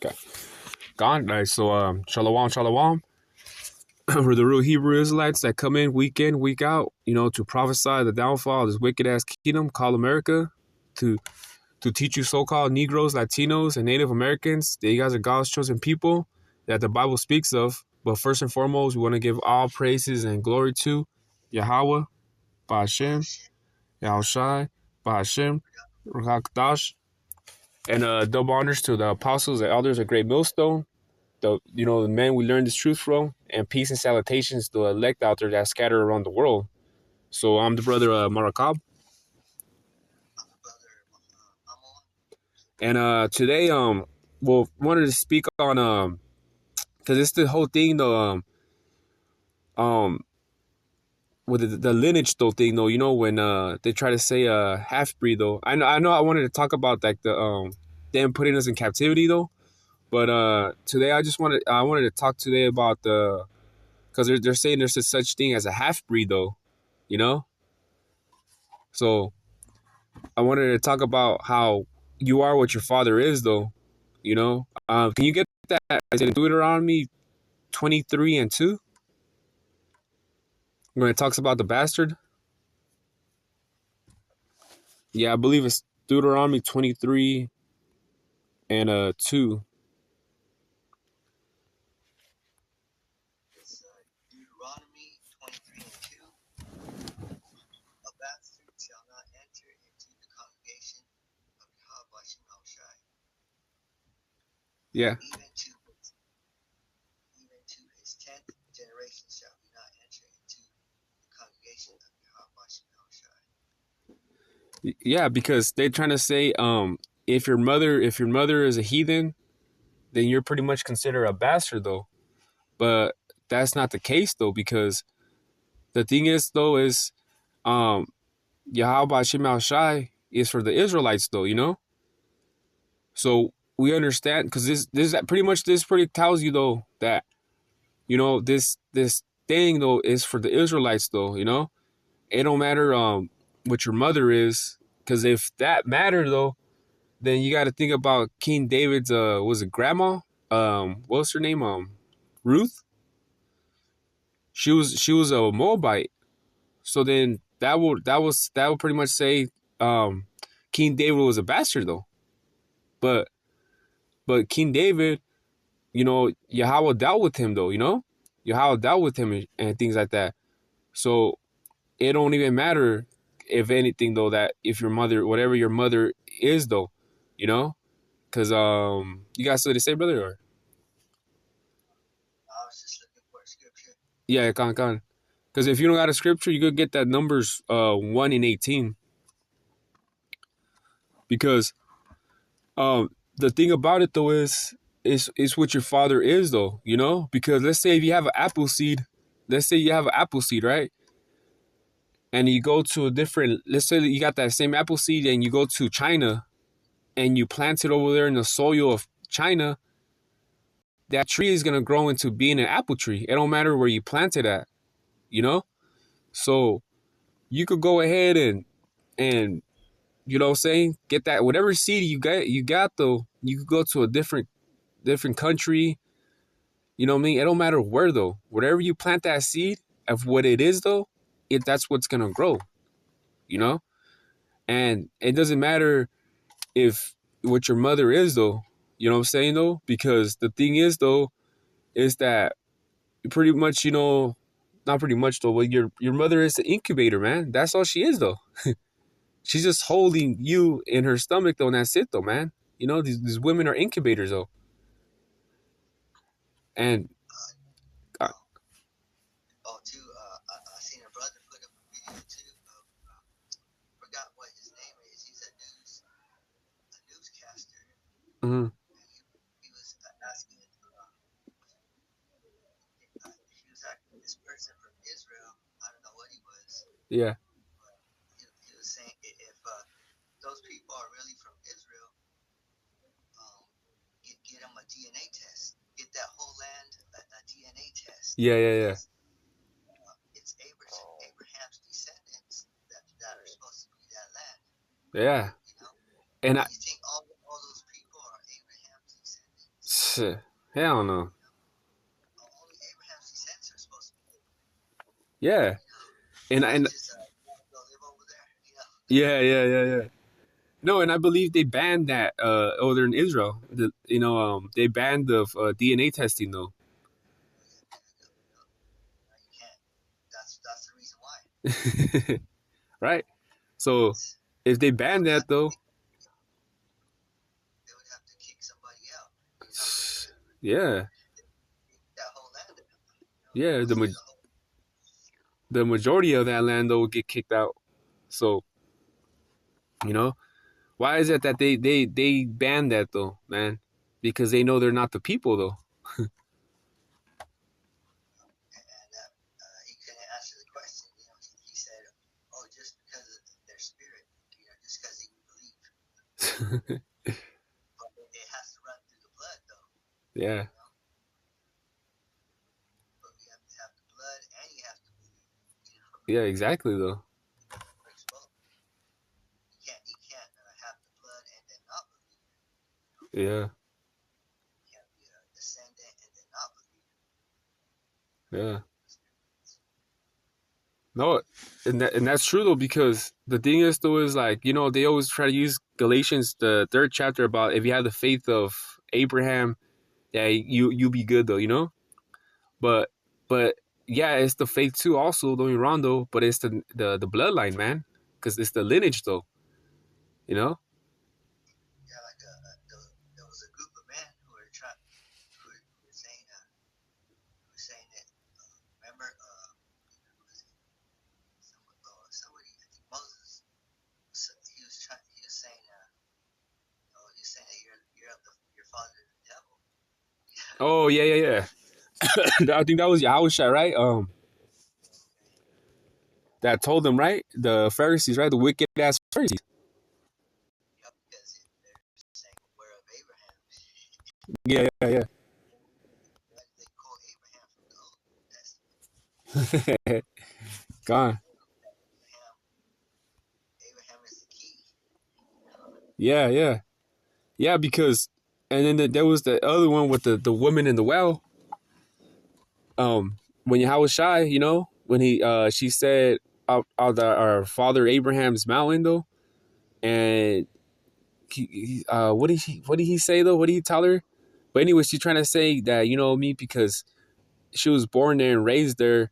Okay. God, nice. So, shalom, shalom. For the real Hebrew Israelites that come in, week out, to prophesy the downfall of this wicked ass kingdom called America, to to teach you so-called Negroes, Latinos, and Native Americans that you guys are God's chosen people that the Bible speaks of. But first and foremost, we want to give all praises and glory to Yahweh, Ba'ashem, Yahushai, Ba'ashem, Rakakdash, and double honors to the apostles and elders of Great Millstone, the men we learned this truth from, and peace and salutations to the elect out there that scattered around the world. So I'm the brother Marakab, and today wanted to speak on because it's the whole thing though um with the lineage though thing though, when they try to say half breed though. I know I wanted to talk about like the them putting us in captivity though, but today I wanted to talk today about the, because they're saying there's a such thing as a half breed though, you know. So I wanted to talk about how you are what your father is though, you know. Can you get that? Is it Deuteronomy 23:2 when it talks about the bastard? Yeah, I believe it's Deuteronomy 23 and 2. It's Deuteronomy 23:2. A bastard shall not enter into the congregation of Yahweh Shai, Yeah. even to his 10th generation shall he not enter into the congregation of Yahweh Shai. Yeah, because they're trying to say if your mother is a heathen, then you're pretty much considered a bastard though. But that's not the case though, because the thing is though is um Yahweh Shemel Shai is for the Israelites though, you know? So we understand, because this pretty tells you though that, this thing though is for the Israelites though, you know? It don't matter what your mother is, because if that mattered though, then you got to think about King David's was it grandma? What was her name? Ruth. She was a Moabite. So then that would pretty much say um King David was a bastard though. But King David, Yahweh dealt with him though, Yahweh dealt with him and things like that. So it don't even matter, if anything though, that if your mother, whatever your mother is though, you know, because you got something to say, brother? Or I was just looking for a scripture. yeah, con. Because if you don't got a scripture, you could get that Numbers 1:18. Because the thing about it though is what your father is though, you know. Because let's say if you have an apple seed, right? And you go to a different, let's say that you got that same apple seed and you go to China and you plant it over there in the soil of China, that tree is gonna grow into being an apple tree. It don't matter where you plant it at, you know. So you could go ahead and you know what I'm saying, get that whatever seed you got though. You could go to a different country, you know what I mean. It don't matter where though. Whatever you plant that seed of what it is though, that's what's gonna grow, you know. And it doesn't matter if what your mother is though, you know what I'm saying though, because the thing is though is that pretty much, not pretty much though, but your mother is the incubator, man. That's all she is though. She's just holding you in her stomach though, and that's it though, man. These women are incubators though. And uh, I seen a brother put up a video too of forgot what his name is. He's a newscaster. mhm, He was asking this person from Israel. I don't know what he was. yeah, But he was saying if those people are really from Israel, get them a DNA test. Get that whole land a DNA test. yeah, Because it's Abraham's descendants that are supposed to be that land. yeah. You know, And you think all those people are Abraham's descendants? Hell no. Only Abraham's descendants are supposed to be living Yeah. And there. and Just go live over there. yeah. No, and I believe they banned that over in Israel. They banned the DNA testing though. No, you can't. That's the reason why. Right? So if they They ban would that have though, they would have to kick somebody out. yeah, That whole land. yeah, Most of the whole. the majority of that land though would get kicked out. So, you know, why is it that they ban that though, man? Because they know they're not the people though. And he couldn't answer the question. He said, "Oh, just because of their spirit, just because they believe, but it has to run through the blood, though. Yeah, But you have to have the blood, and you have to believe. yeah, exactly though. Works both. You can't have the blood and then not believe. Yeah, You can't be a descendant and then not believe. yeah. No, and that's true though, because the thing is though is like, they always try to use Galatians the third chapter about if you have the faith of Abraham, yeah, you be good though. But but yeah, it's the faith too also, don't get me wrong though, but it's the bloodline, man, because it's the lineage though, you know. Yeah, like there was a group of men who were saying that. Remember, who was it? Somebody, I think Moses. He was saying, he was saying that your father is the devil. Oh yeah. I think that was Yahushua, right? That told them, right? The Pharisees, right? The wicked ass Pharisees. Yep, because they're saying we're of Abraham. Yeah. They quote Abraham from the Old Testament. Gone. Abraham is the key. Yeah. Because, and then there was the other one with the woman in the well. When Yahushua, when she said our father Abraham's mountain though, and what did he say though? What did he tell her? But anyway, she's trying to say that me, because she was born there and raised there,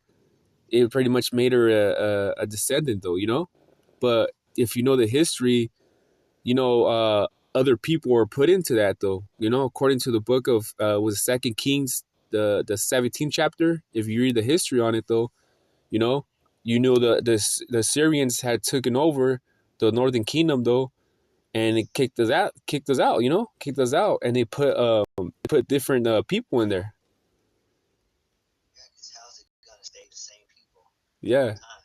it pretty much made her a descendant though. But if you know the history, other people were put into that though. According to the book of was Second Kings, the 17th chapter. If you read the history on it though, you know, the Syrians had taken over the northern kingdom though, and it kicked us out, and they put different people in there. Yeah, because how's it gonna stay the same people Yeah. all the time?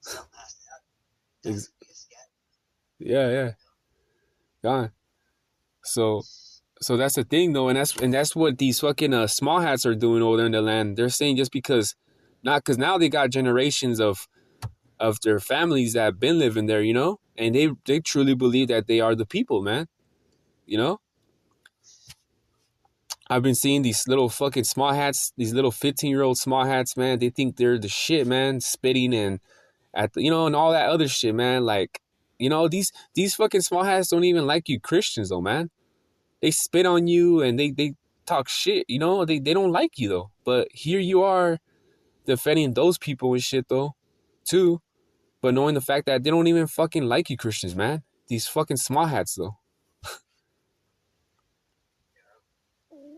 Something has to happen. It has to be a scat. Yeah. Gone. So that's the thing though, and that's what these fucking small hats are doing over there in the land. They're saying just because, not because now they got generations of their families that have been living there, and they truly believe that they are the people, man. You know, I've been seeing these little fucking small hats, these little 15-year-old small hats, man. They think they're the shit, man. Spitting and and all that other shit, man. Like, these fucking small hats don't even like you Christians though, man. They spit on you and they talk shit, they don't like you though. But here you are defending those people and shit though, too. But knowing the fact that they don't even fucking like you Christians, man. These fucking small hats though.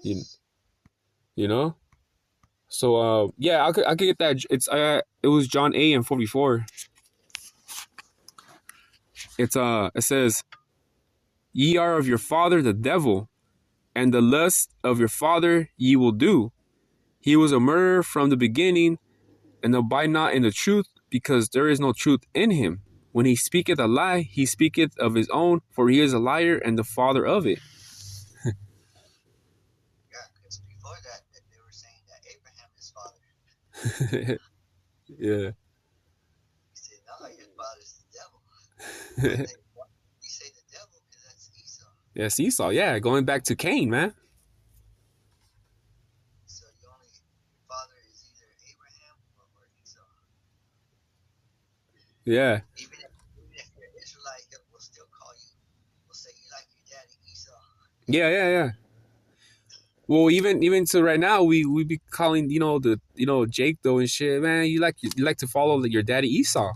you, you know? So yeah, I could get that. It was John 8 and 44. It says, "Ye are of your father the devil, and the lust of your father ye will do. He was a murderer from the beginning, and abide not in the truth, because there is no truth in him. When he speaketh a lie, he speaketh of his own, for he is a liar and the father of it." Yeah, because before that they were saying that Abraham is father. Yeah. He said, no, your father's the devil. You say the devil because that's Esau. Yes, Esau. Yeah, going back to Cain, man. Yeah. Even if you're an Israelite, it will still call you. Will say you like your daddy Esau. Yeah, yeah, yeah. Well, even to right now, we be calling the Jake though and shit, man. You like to follow your daddy Esau.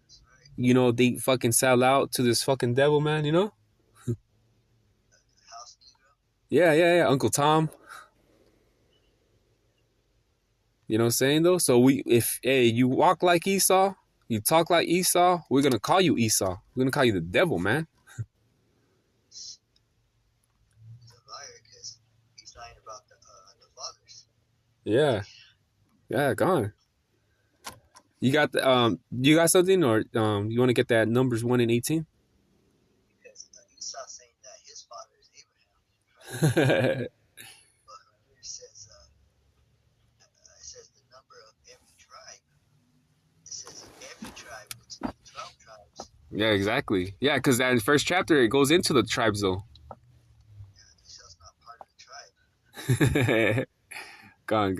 That's right. They fucking sell out to this fucking devil, man. House Negro. Yeah, yeah, yeah. Uncle Tom. You know what I'm saying though? So if hey, you walk like Esau, you talk like Esau, we're gonna call you Esau. We're gonna call you the devil, man. He's a liar because he's lying about the fathers. Yeah, yeah, gone. You got something, or you want to get that Numbers 1:18? Because Esau saying that his father is Abraham, right? Yeah, But here it says the number of every tribe. It says every tribe, which is 12 tribes. exactly. Yeah, because that first chapter it goes into the tribes though. Esau's not part of the tribe. Gone.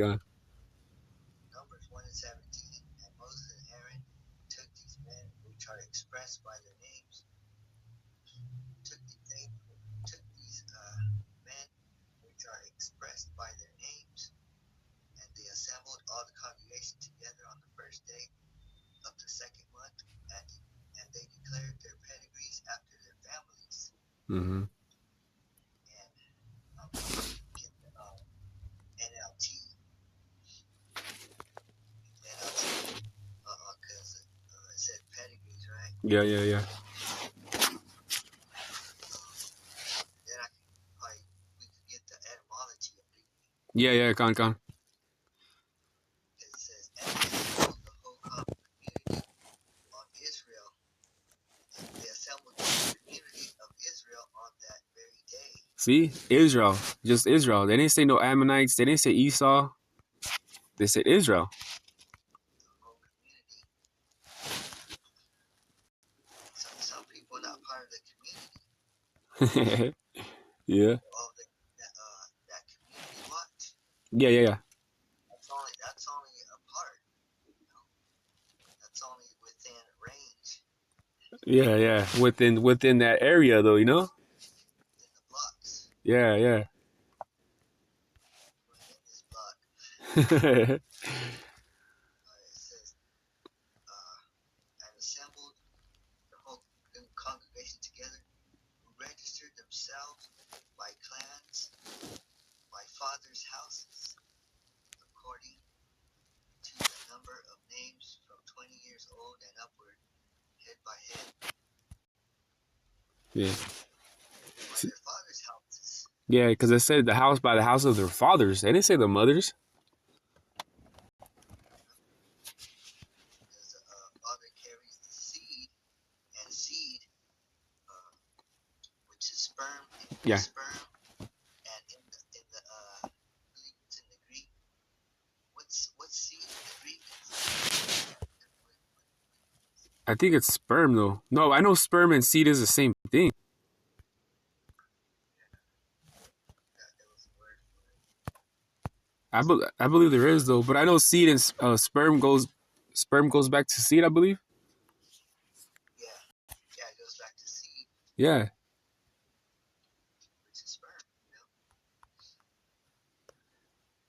Numbers 1 and 17. And Moses and Aaron took these men which are expressed by their names, took these men which are expressed by their names, and they assembled all the congregation together on the first day of the second month, and they declared their pedigrees after their families. Mm-hmm. And I'm get the NLT, because it said pedigrees, right? Yeah, yeah, yeah. Then we could get the etymology of it, Yeah, yeah, gone. because it says, and they assembled the whole community on Israel. They assembled the community of Israel on that very day. See, Israel, just Israel. They didn't say no Ammonites. They didn't say Esau. They said Israel. The whole community. Some people not part of the community. Yeah. Oh, that community watch. Yeah, yeah, yeah. That's only a part. You know? That's only within range, Yeah, yeah. Within that area though, within the blocks, Yeah, yeah. within this block. Yeah, It says, and assembled the whole congregation together, who registered themselves by clans, by fathers' houses, according to the number of names from 20 years old and upward, head by head, by their fathers' houses. yeah. Because it said the house by the house of their fathers. They didn't say the mothers. Because the father carries the seed, and seed, which is sperm, Yeah, sperm, and I believe it's in the Greek. What's seed in the Greek? I think it's sperm though. No, I know sperm and seed is the same thing. There was a word for it. I believe there is though, but I know seed and sperm goes back to seed. I believe. Yeah, it goes back to seed, Yeah, which is sperm.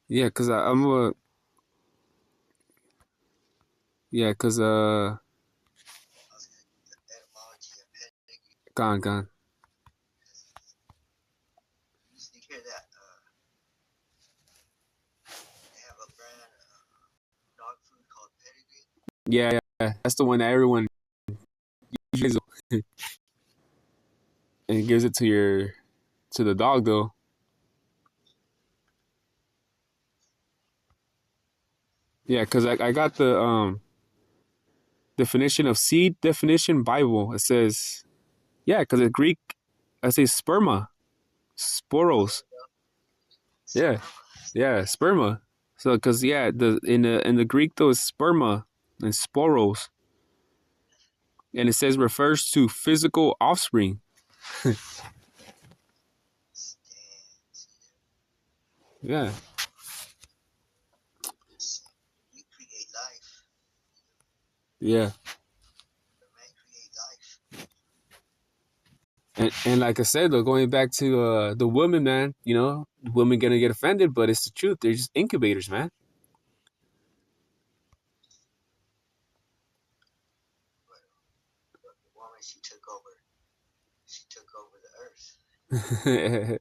yeah. Because I'm a yeah. Because I was gonna get the etymology of pedigree, gone. because you used to hear that they have a brand dog food called pedigree. Yeah, yeah. That's the one that everyone uses and gives it to the dog though. Yeah, because I got the definition of seed definition Bible. It says yeah, because the Greek I say sperma, Oh, sporos. there you go. Yeah, Sperma. yeah, sperma. So because yeah, the Greek though is sperma and sporos, and it says refers to physical offspring. Damn, Yeah, we create life. Yeah. The man create life. And like I said, though, going back to the women, man, you know, women gonna get offended, but it's the truth. They're just incubators, man. But the woman, she took over. She took over the earth.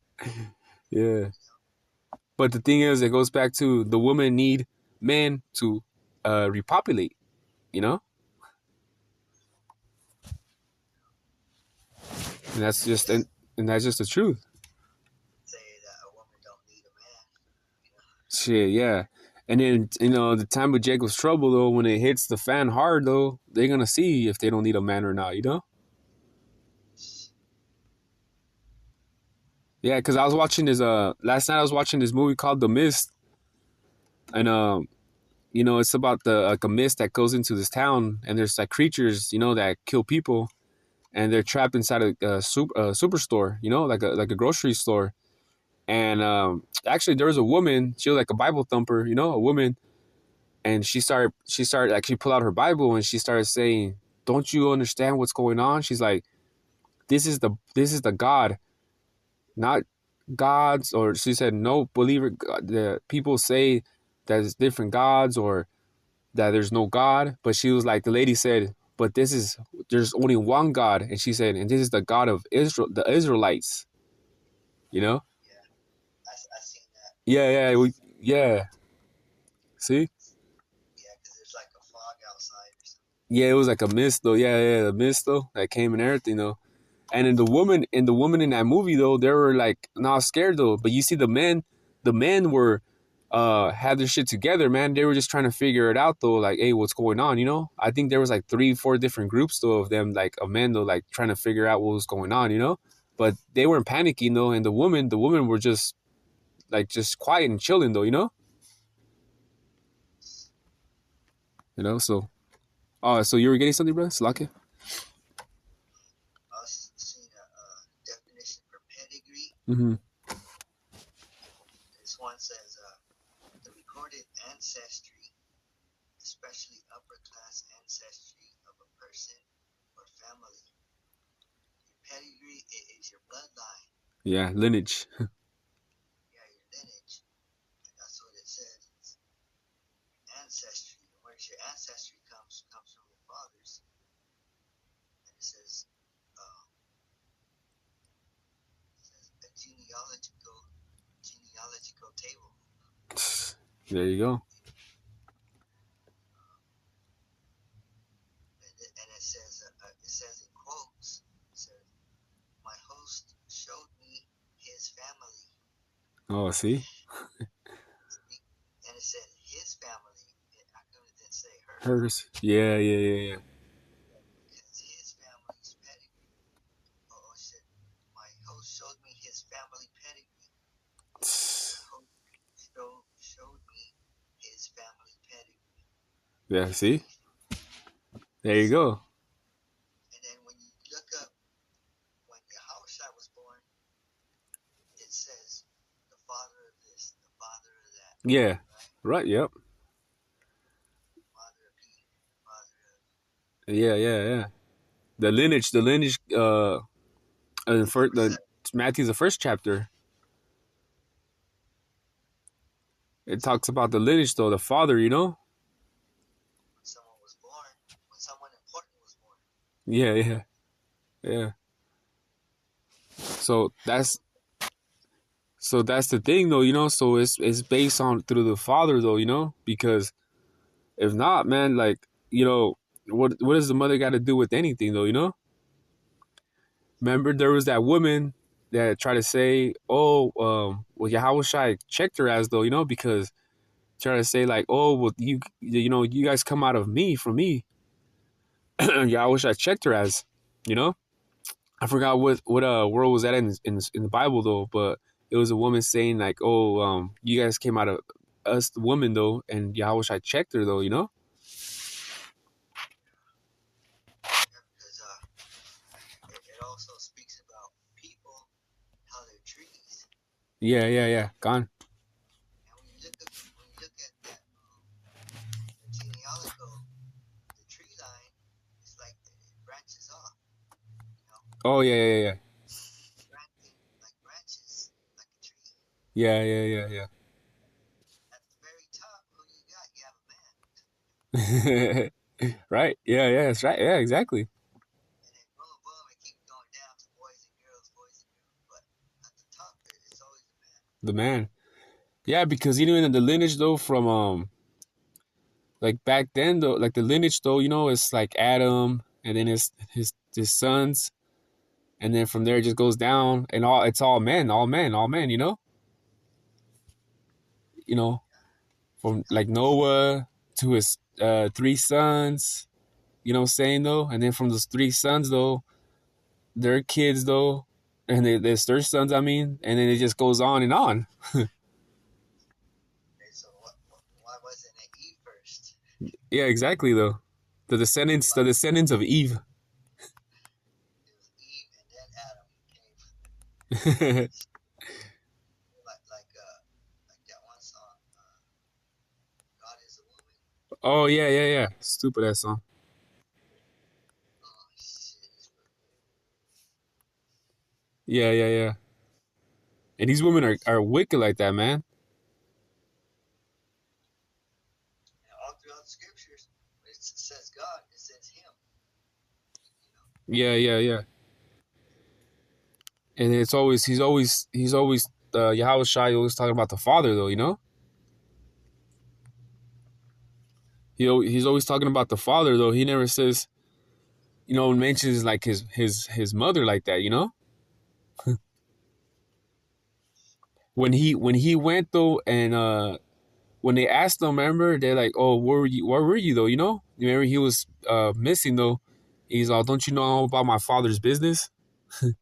Yeah. But the thing is, it goes back to the women need men to repopulate, you know? And that's just and that's just the truth. Say that a woman don't need a man. You know? Shit, yeah. And then, you know, the time of Jacob's trouble, though, when it hits the fan hard, though, they're going to see if they don't need a man or not, you know? Yeah, because I was watching this, last night I was watching this movie called The Mist. And, you know, it's about like a mist that goes into this town. And there's like creatures, you know, that kill people. And they're trapped inside a superstore, you know, like a grocery store. And actually, there was a woman, she was like a Bible thumper, you know, a woman. And she started like she pulled out her Bible and she started saying, "Don't you understand what's going on?" She's like, "This is the God, not gods." Or she said, "No believer. The people say that it's different gods or that there's no God." But she was like, the lady said, "But there's only one God," and she said, "And this is the God of Israel, the Israelites." You know? Yeah, I seen that. Yeah, yeah, yeah. See? Yeah, because there's like a fog outside or something. Yeah, it was like a mist though. Yeah, yeah, the mist though that came and everything though. And in the woman in that movie though, they were like not scared though. But you see the men were had their shit together, man. They were just trying to figure it out though, like, hey, what's going on, you know? I think there was like 3, 4 different groups though of them, like of men though, like trying to figure out what was going on, you know? But they weren't panicking though, and the women were just quiet and chilling though, you know? You know, so so you were getting something, bro? Slaka? I seen a definition for pedigree. Mm-hmm. This one says the recorded ancestry, especially upper class ancestry of a person or family. Your pedigree is your bloodline. Yeah, lineage. Yeah, your lineage. That's what it says. It's ancestry. Where your ancestry comes from your fathers. And it says a genealogical table. There you go. And it says in quotes, it says, my host showed me his family. Oh, see? And it said his family. I couldn't say her. Hers. Yeah, yeah, yeah, yeah. Because his family's pedigree. Oh, it said, my host showed me his family pedigree. My host showed me his family pedigree. Yeah, see? There you go. And then when you look up when Yahushua was born, it says the father of this, the father of that. Yeah. Right? Right, yep. Father of Peter, father of Yeah, yeah, yeah. The lineage, the Matthew's the first chapter. It talks about the lineage though, the father, you know? when someone was born, when someone important was born. Yeah, yeah. Yeah. So that's the thing though, you know? So it's based on through the father though, you know? Because if not, man, like, you know, what does the mother got to do with anything though, you know? Remember, there was that woman that tried to say, "Oh, well, Yahushua checked her as though, you know, because try to say like, oh, well, you know, you guys come out of me from me." Yahushua checked her as, you know, I forgot what world was that in the Bible though, but it was a woman saying like, "Oh, you guys came out of us, the woman though," and Yahushua checked her though, you know. Yeah, because it also speaks about people, how they're trees. Yeah, yeah, yeah. Gone. And when you look at that, the genealogical, the tree line, Oh yeah, like branches, like a tree. yeah, yeah, yeah, yeah, At the very top, who you got? You have a man. yeah. Right? Yeah, yeah, that's right. Yeah, exactly. And then boom, boom, it keeps going down to boys and girls, boys and girls. But at the top, it's always a man. The man. Yeah, because you know in the lineage though from like back then though, like the lineage though, you know, it's like Adam and then his sons, and then from there it just goes down and it's all men, all men, all men, you know, from like Noah to his three sons, you know what I'm saying though? And then from those three sons though, their kids though, and there's their sons, I mean, and then it just goes on and on. Okay, so why wasn't it Eve first? Yeah, exactly though. The descendants of Eve. It was Eve and then Adam came. Oh Like that one song, God is a woman. yeah, yeah, yeah. Stupid ass song. Oh shit, it's really good. Yeah, yeah, yeah. And these women are wicked like that, man. And all throughout the scriptures, when it says God, it says Him. You know, Yeah, yeah, yeah. And it's always he's always Yahweh Shai always talking about the Father though, you know? He's always talking about the Father though. He never says, mentions like his mother like that, you know? When he went though and when they asked him, remember, they're like, "Oh, where were you though?" You know? You remember he was missing though. He's all, "Don't you know all about my father's business?" right?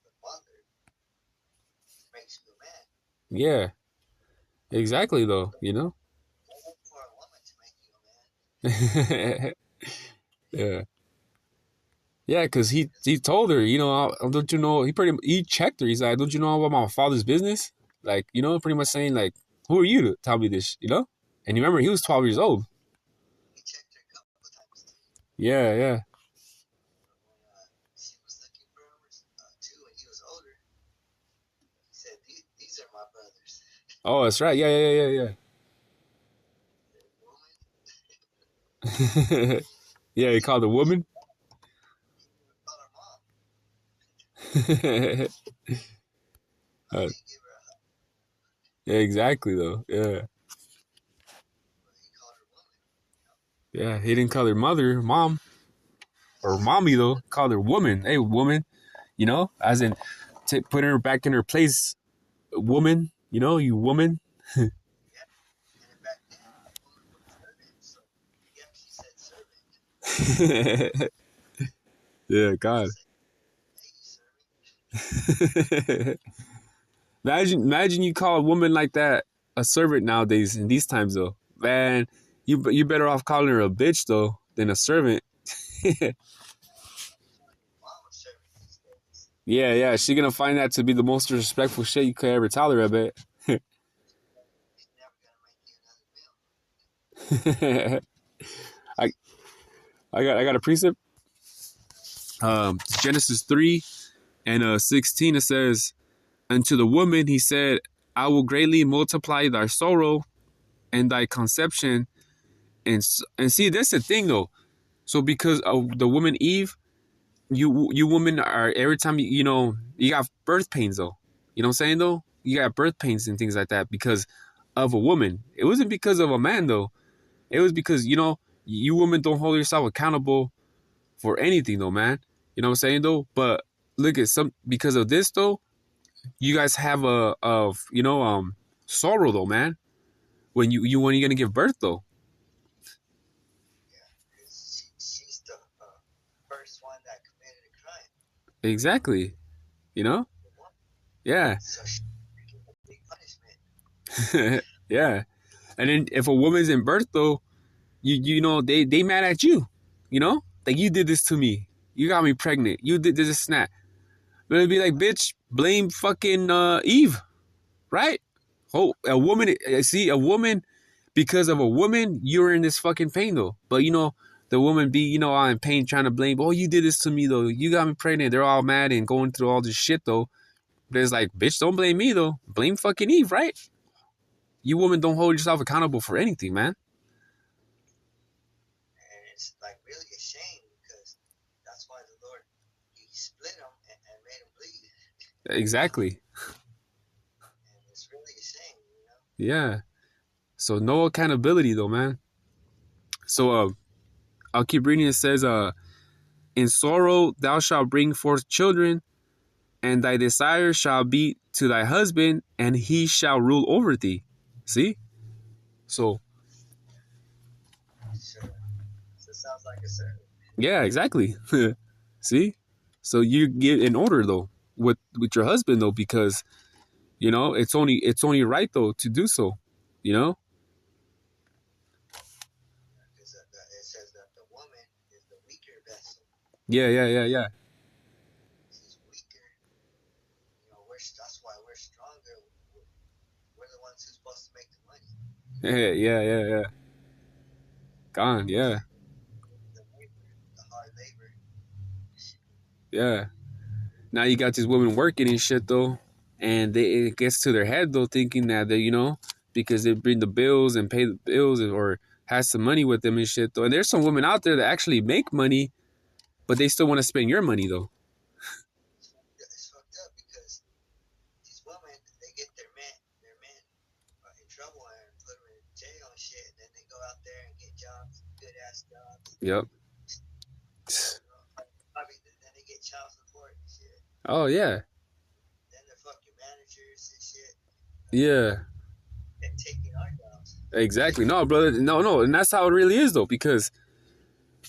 The Father makes you a man. Yeah, exactly though, you know? Don't look for a woman to make you a man. Yeah. Yeah, because he told her, don't you know, he checked her. He's like, "Don't you know about my father's business?" Like, pretty much saying like, "Who are you to tell me this?" You know? And you remember he was 12 years old. He checked her a couple of times too. Yeah, yeah. But when she was looking for him too, when he was older, he said, "These are my brothers." Oh, that's right. Yeah, yeah, yeah, The woman, yeah. Yeah, he called a woman. he would call her mom. Uh, He didn't give her a hug, yeah, exactly though. Yeah. but he called her woman. Yeah, he didn't call her mother, mom, or mommy though. He called her woman. Hey, woman. As in, put her back in her place, woman. You woman. Yeah, and then back then, woman was a servant, so he actually said servant. Yeah, He God. didn't say, "Hey, servant." Imagine you call a woman like that a servant nowadays in these times though. Man, you better off calling her a bitch though than a servant. I'm telling you, mom was servant these days. Yeah, yeah, she gonna find that to be the most disrespectful shit you could ever tell her, I bet. She's never gonna make you another meal. I I got a precept. Genesis 3 and 16, it says, "And to the woman he said, I will greatly multiply thy sorrow and thy conception." And see, that's the thing though. So because of the woman Eve, you women are, every time you got birth pains though. You know what I'm saying though? You got birth pains and things like that because of a woman. It wasn't because of a man though. It was because you women don't hold yourself accountable for anything though, man. You know what I'm saying though? But look at some, because of this though, you guys have a of sorrow though, man. When you're gonna give birth though. Yeah, because she's the first one that committed a crime. Exactly. You know? The woman. Yeah. So she get a big punishment. Yeah. And then if a woman's in birth though, they mad at you. Like, you did this to me. You got me pregnant. You did this and that. But it'd be like, bitch, blame fucking Eve, right? Oh, a woman. See, a woman, because of a woman, you're in this fucking pain though. But the woman be, you know, all in pain trying to blame, oh, you did this to me though, you got me pregnant. They're all mad and going through all this shit though. But it's like, bitch, don't blame me though. Blame fucking Eve, right? You women don't hold yourself accountable for anything, man. And it's like really a shame because that's why the Lord, he split them and made them bleed. Exactly. And it's really a shame, you know? Yeah. So no accountability though, man. So I'll keep reading. It says, in sorrow thou shalt bring forth children, and thy desire shall be to thy husband, and he shall rule over thee. See? So Sure. So it sounds like a servant. yeah, exactly. See? So you get in order though with your husband though, because you know it's only right though to do so. You know? Because it says that the woman is the weaker vessel. Yeah. She's weaker. You know, that's why we're stronger. We're the ones who's supposed to make the money. Yeah. Gone, yeah. The labor, the hard labor. Yeah. Now you got these women working and shit though, and it gets to their head though, thinking that they, you know, because they bring the bills and pay the bills or has some money with them and shit though. And there's some women out there that actually make money, but they still want to spend your money though. It's fucked up because these women, they get their men in trouble and put them in jail and shit, and then they go out there and get jobs, good ass jobs. Yep. Probably then they get child support and shit. Oh yeah. Then they're fucking managers and shit. Yeah. And taking our jobs. Exactly. No, brother. No. And that's how it really is though, because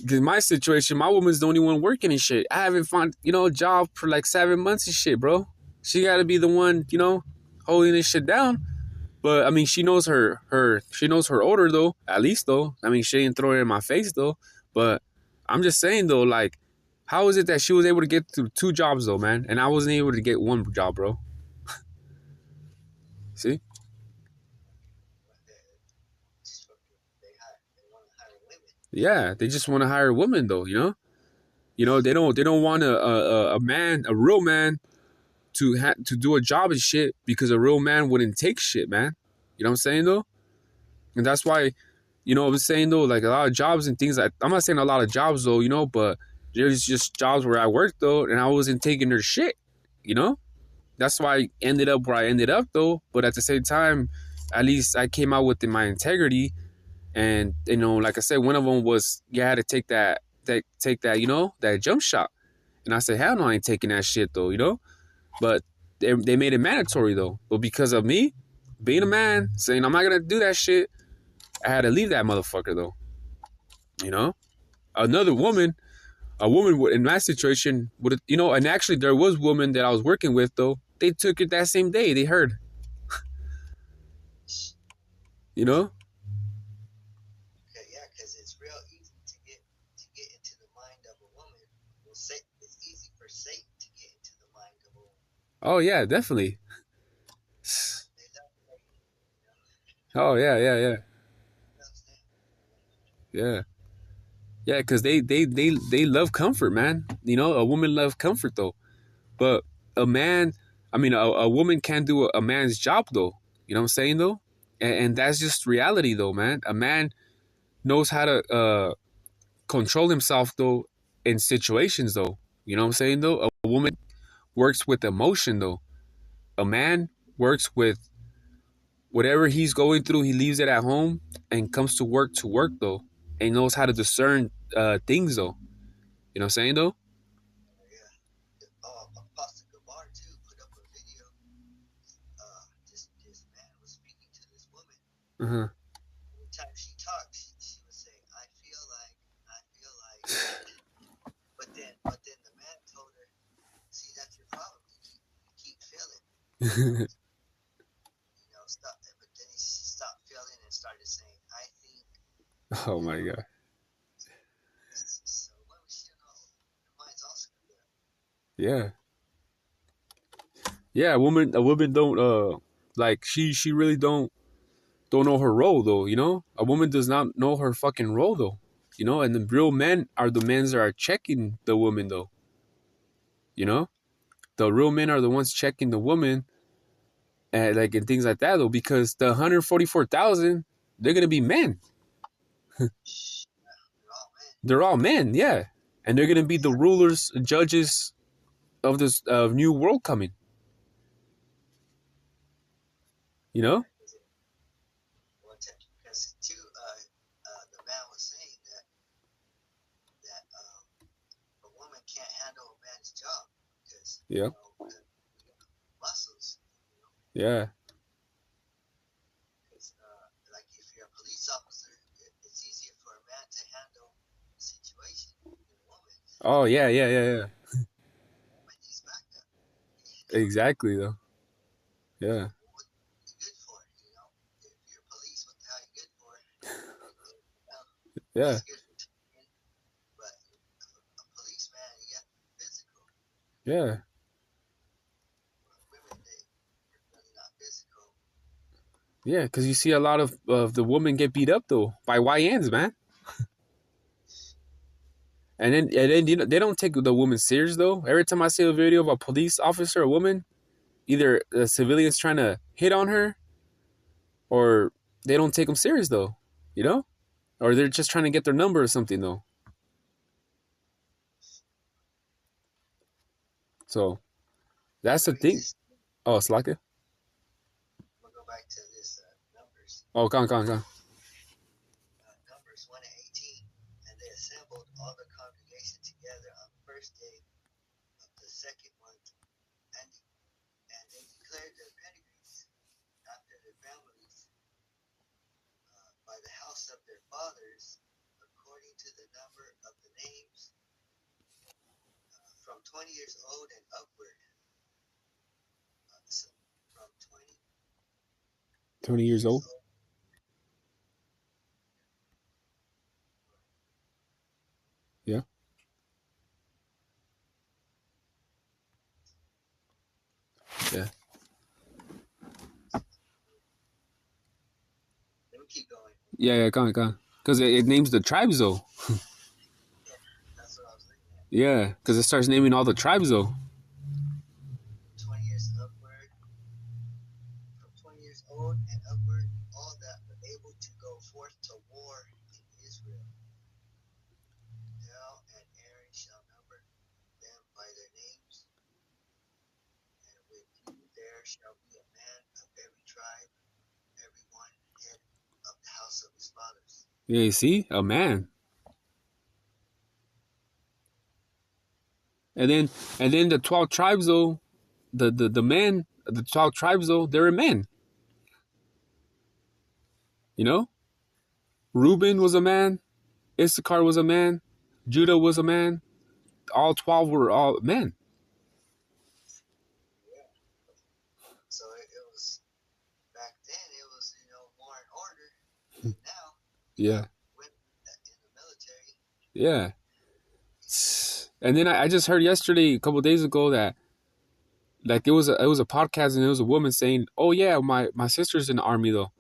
my situation, my woman's the only one working and shit. I haven't found, you know, a job for like 7 months and shit, bro. She got to be the one, you know, holding this shit down. But I mean, she knows her order though, at least though. I mean, she didn't throw it in my face though. But I'm just saying though, like, how is it that she was able to get through 2 jobs though, man, and I wasn't able to get 1 job, bro? See? They want to hire women. Yeah, they just want to hire women though, you know. You know, they don't want a man, a real man, to do a job and shit, because a real man wouldn't take shit, man. You know what I'm saying though? And that's why, you know, I was saying though, like a lot of jobs and things. I'm not saying a lot of jobs though, you know, but there's just jobs where I worked though, and I wasn't taking their shit, you know. That's why I ended up where I ended up though. But at the same time, at least I came out with my integrity, and you know, like I said, one of them was you had to take that, you know, that jump shot, and I said, hell no, I ain't taking that shit though, you know. But they made it mandatory though. But because of me being a man, saying I'm not gonna do that shit, I had to leave that motherfucker though. You know, another woman, in my situation would, you know, and actually there was women that I was working with though. They took it that same day. They heard, you know. Yeah, because it's real easy to get into the mind of a woman. It's easy for Satan to get into the mind of a woman. Oh yeah, definitely. They love Satan, you know? Oh yeah. They love Satan. Yeah, because they love comfort, man. You know, a woman loves comfort though, but a man, I mean, a woman can't do a man's job though. You know what I'm saying though, and that's just reality though, man. A man knows how to control himself though in situations though. You know what I'm saying though. A woman works with emotion though. A man works with whatever he's going through. He leaves it at home and comes to work though, and knows how to discern things though. You know what I'm saying though? Apostle Gabar too put up a video. This man was speaking to this woman. Every time she talked, she was saying, I feel like. But then the man told her, see, that's your problem. You keep feeling. You know, stop. But then he stopped feeling and started saying, I think. Oh my god. So what was, you know, your mind's all screwed up. Yeah. Yeah, a woman don't like she really don't know her role though, you know? A woman does not know her fucking role though. you know. And the real men are the men that are checking the woman, though, you know. The real men are the ones checking the woman, and like and things like that, though, because the 144,000, they're gonna be men. They're all men. They're all men, yeah, and they're gonna be the rulers, judges of this new world coming. You know? Because too, the man was saying that a woman can't handle a man's job because Yeah. muscles. Yeah. Because like if you're a police officer, it's easier for a man to handle a situation than a woman. Oh yeah, yeah, yeah, yeah. A woman needs backup. Exactly, though. Yeah. What are you good for? You know, if you're police, what the hell are you good for? Yeah. He's good for talking, but a policeman, you got to be physical. Yeah. Women, they're really not physical. Yeah, because you see a lot of the women get beat up though by YNs, man. And then you know, they don't take the woman serious though. Every time I see a video of a police officer, a woman, either the civilians trying to hit on her, or they don't take them serious though, you know, or they're just trying to get their number or something though. So that's the Let me thing. just Oh, Slaka. we'll go back to this numbers. Oh, come. Numbers 1 and 18, and they assembled all the congregation together on the first day of the second month, and they declared their pedigrees after their families by the house of their fathers, according to the number of the names, from 20 years old and upward. So from 20 years old. old. Yeah. Yeah. Let me keep going. Yeah. Come. Because it names the tribes though. Yeah, that's what I was looking at. Yeah. Because it starts naming all the tribes though. 20 years upward, from 20 years old and upward, all that were able to go forth to war in Israel. Thou and Aaron shall number them by their names, and with you there shall be a man of every tribe, every one head of the house of his fathers. Yeah. You see, a man. And then the 12 tribes though, the men, the 12 tribes though, they're men. You know, Reuben was a man, Issachar was a man, Judah was a man. All 12 were all men. Yeah. So it was back then. It was more in order. Now Yeah. women in the military. Yeah. And then I just heard yesterday, a couple of days ago, that like it was a podcast and it was a woman saying, "Oh yeah, my sister's in the army though,"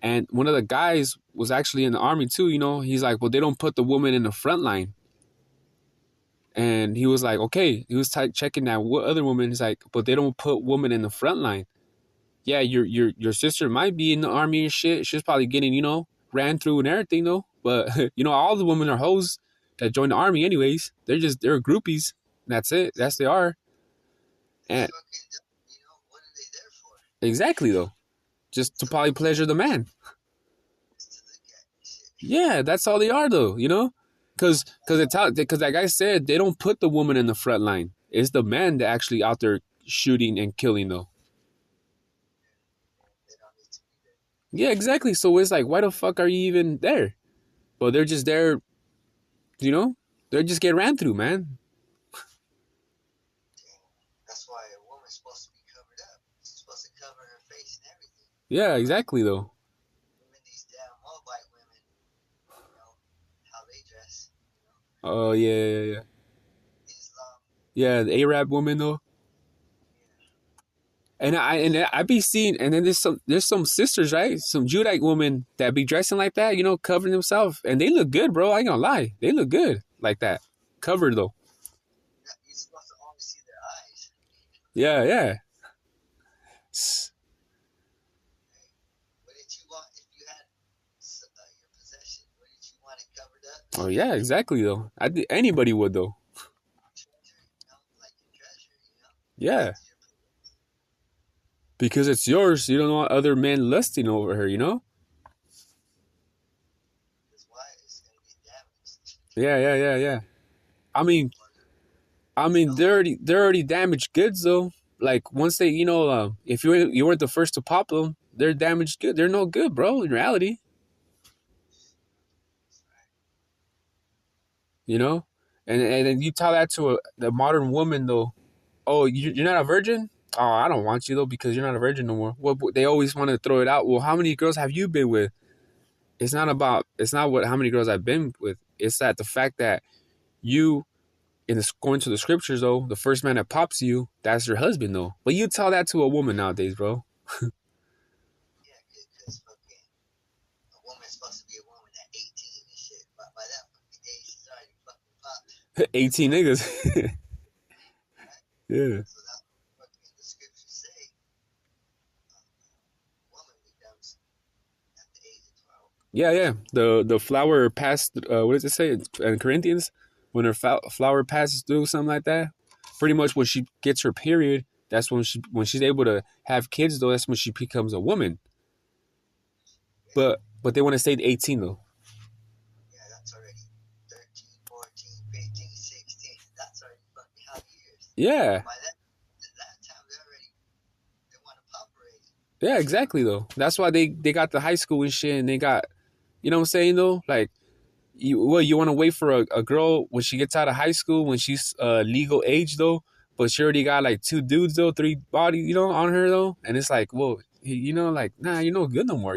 and one of the guys was actually in the army too. You know, he's like, "Well, they don't put the woman in the front line," and he was like, "Okay," he was checking that what other woman. He's like, "But they don't put women in the front line." Yeah, your sister might be in the army and shit. She's probably getting ran through and everything though. But all the women are hoes that join the army anyways. They're groupies. That's it. That's they are. And What are they there for? exactly though, just to probably pleasure the man. Just to look at shit. Yeah, that's all they are though. Because that guy said they don't put the woman in the front line. It's the men that actually out there shooting and killing though. They don't need to be there. Yeah, exactly. So it's like, why the fuck are you even there? Well, they're just there. They just get ran through, man. That's why a woman's supposed to be covered up. She's supposed to cover her face and everything. Yeah, exactly though. Even these damn Moabite women, how they dress. Oh yeah. Islam. Yeah, the Arab woman though. Yeah. And I be seeing, and then there's some sisters, right? Some Judite women that be dressing like that, covering themselves, and they look good, bro. I ain't gonna lie, they look good like that, covered though. You're supposed to only see their eyes. Yeah, yeah. What did you want if you had your possession? What did you want it covered up? Oh yeah, exactly though. Anybody would though. Treasure, like your treasure, Yeah, It's your because it's yours. You don't want other men lusting over her. Because why it's gonna get damaged. Yeah, yeah, yeah, yeah. I mean, Or they're no, already damaged goods though. Like once they, if you weren't the first to pop them, they're damaged good. They're no good, bro. In reality, you know, and then you tell that to the modern woman though. Oh, you're not a virgin. Oh, I don't want you though because you're not a virgin no more. Well, they always want to throw it out. Well, how many girls have you been with? It's not what how many girls I've been with. It's that the fact that you going to the scriptures though, the first man that pops you, that's your husband though. But you tell that to a woman nowadays, bro. yeah, because fucking a woman's supposed to be a woman at 18 and shit. But by that fucking age, she's already fucking popped, 18 niggas. right? Yeah. So that's what fucking the scriptures say. Woman becomes at the age of 12. Yeah, yeah. The flower passed. What does it say in Corinthians? When her flower passes through, something like that. Pretty much when she gets her period, that's when she's able to have kids. Though that's when she becomes a woman. Yeah, But they want to say 18 though. yeah, that's already 13, 14, 15, 16. That's already fucking how years. Yeah, By that time, they want to pop already. yeah, exactly though. That's why they got the high school and shit, and they got, what I'm saying though, like you want to wait for a girl when she gets out of high school when she's legal age though, but she already got like two dudes though, three body, on her though, and it's like, whoa, like nah, you're no good no more.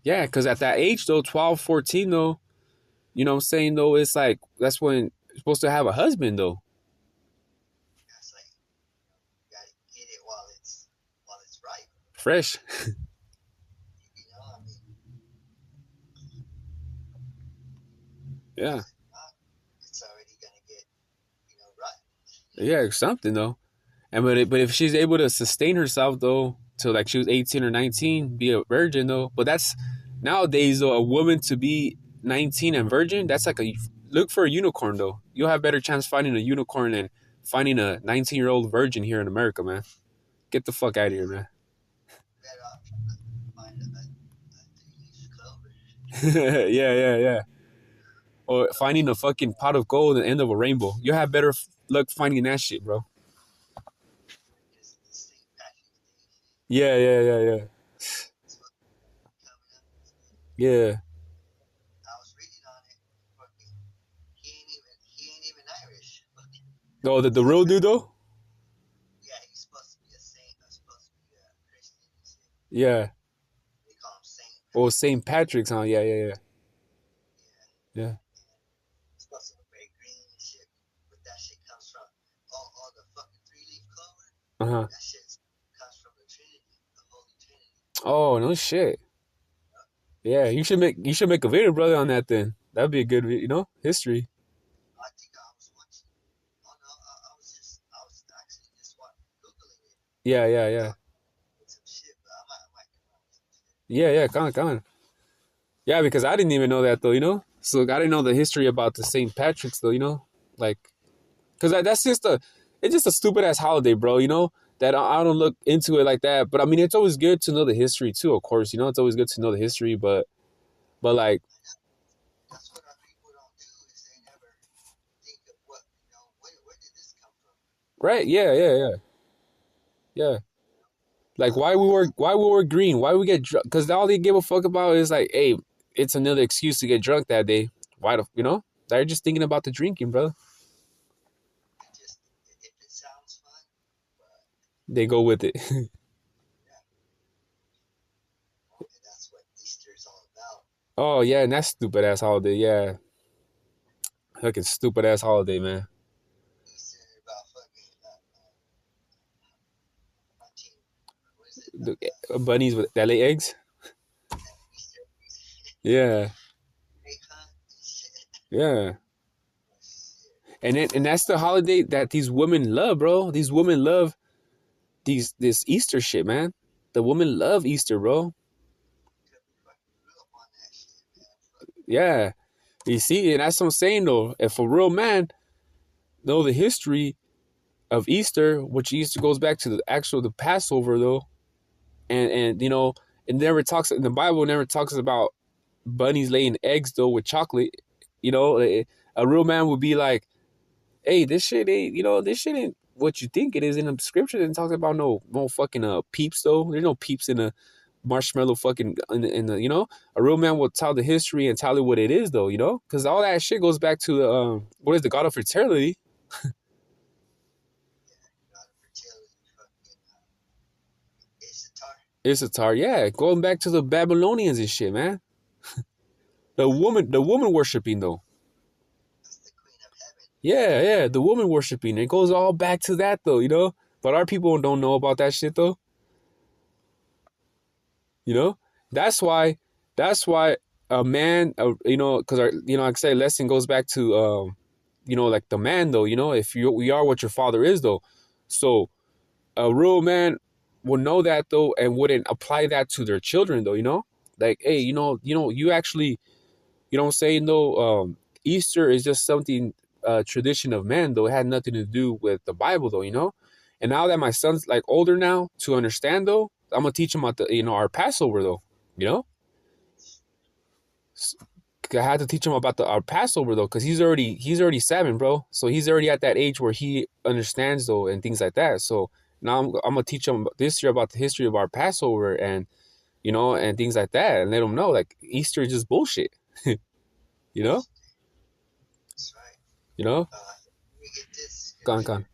Yeah, because at that age though, 12, 14 though, what I'm saying though, it's like that's when you're supposed to have a husband though, It's like you gotta get it while it's ripe. fresh. I mean, Yeah, because if not, it's already gonna get rotten. yeah, something though. And but if she's able to sustain herself though, till like she was 18 or 19, be a virgin though. But that's nowadays though, a woman to be 19 and virgin, that's like look for a unicorn though. You'll have better chance finding a unicorn than finding a 19-year-old virgin here in America, man. Get the fuck out of here, man. Better off trying to find a 3-leaf clover. Yeah, yeah, yeah. Or finding a fucking pot of gold at the end of a rainbow. You'll have better luck finding that shit, bro. Because the St. Patrick's Day Yeah, yeah, yeah, yeah. is coming up. Yeah. I was reading on it. Fucking, he ain't even Irish. Fucking Oh, the St. real dude Patrick. though? Yeah, he's supposed to be a saint. Supposed to be a Christian and shit. Yeah. They call him Saint Oh, Patrick. St. Patrick's, huh? Yeah, yeah, yeah. Yeah. Yeah. It's supposed to be very green and shit. But that shit comes from all the fucking 3-leaf clover. Uh-huh. That shit comes from the Trinity, the Holy Trinity. Oh, no shit. Yeah, you should make a video, brother, on that then. That'd be a good, history. I think I was watching. Oh no, I was actually just googling it. Yeah, yeah, yeah. With some shit, but I might come up with some shit. Yeah, yeah, come on. Yeah, because I didn't even know that though. So I didn't know the history about the St. Patrick's though. Like, because that's it's just a stupid ass holiday, bro. That I don't look into it like that. But I mean, it's always good to know the history too, of course. It's always good to know the history, but like, That's what our people don't do is they never think of where did this come from? right? Yeah, yeah, yeah, yeah. Like why we were green? Why we get drunk? Because all they give a fuck about is like, hey, it's another excuse to get drunk that day. Why They're just thinking about the drinking, brother. It just if it sounds fun, but They go with it. yeah, and that's what Easter is all about. Oh yeah, and that stupid ass holiday. Yeah, fucking stupid ass holiday, man. Easter about fucking the bunnies that lay eggs. Easter Yeah, egg hunt and shit. yeah. Shit. And that's the holiday that these women love, bro. These women love this Easter shit, man. The women love Easter, bro. Could be fucking real up on that shit, man. Fuck. Yeah. You see, and that's what I'm saying though. If a real man know the history of Easter, which Easter goes back to the Passover though, and you know, it never talks in the Bible never talks about bunnies laying eggs though with chocolate. You know, a real man would be like, hey, this shit ain't, this shit ain't what you think it is in the scripture. And talks about no fucking peeps though. There's no peeps in the marshmallow fucking in the a real man will tell the history and tell you what it is though, because all that shit goes back to the what is the God of fertility. God of fertility, fucking Issachar, yeah, going back to the Babylonians and shit, man. The woman worshiping though. That's the queen of heaven. Yeah, the woman worshiping. It goes all back to that though. But our people don't know about that shit though. That's why a man, because like I say, lesson goes back to like the man though. If we are what your father is though, so a real man will know that though and wouldn't apply that to their children though. Like, hey, you actually, what I'm saying though, Easter is just something, tradition of man though. It had nothing to do with the Bible though. And now that my son's like older now to understand though, I'm gonna teach him about the our Passover though. I had to teach him about our Passover though, because he's already 7, bro. So he's already at that age where he understands though and things like that. So now I'm gonna teach him this year about the history of our Passover and and things like that, and let him know like Easter is just bullshit. you know, That's right. you know. Let me get this. Gone. And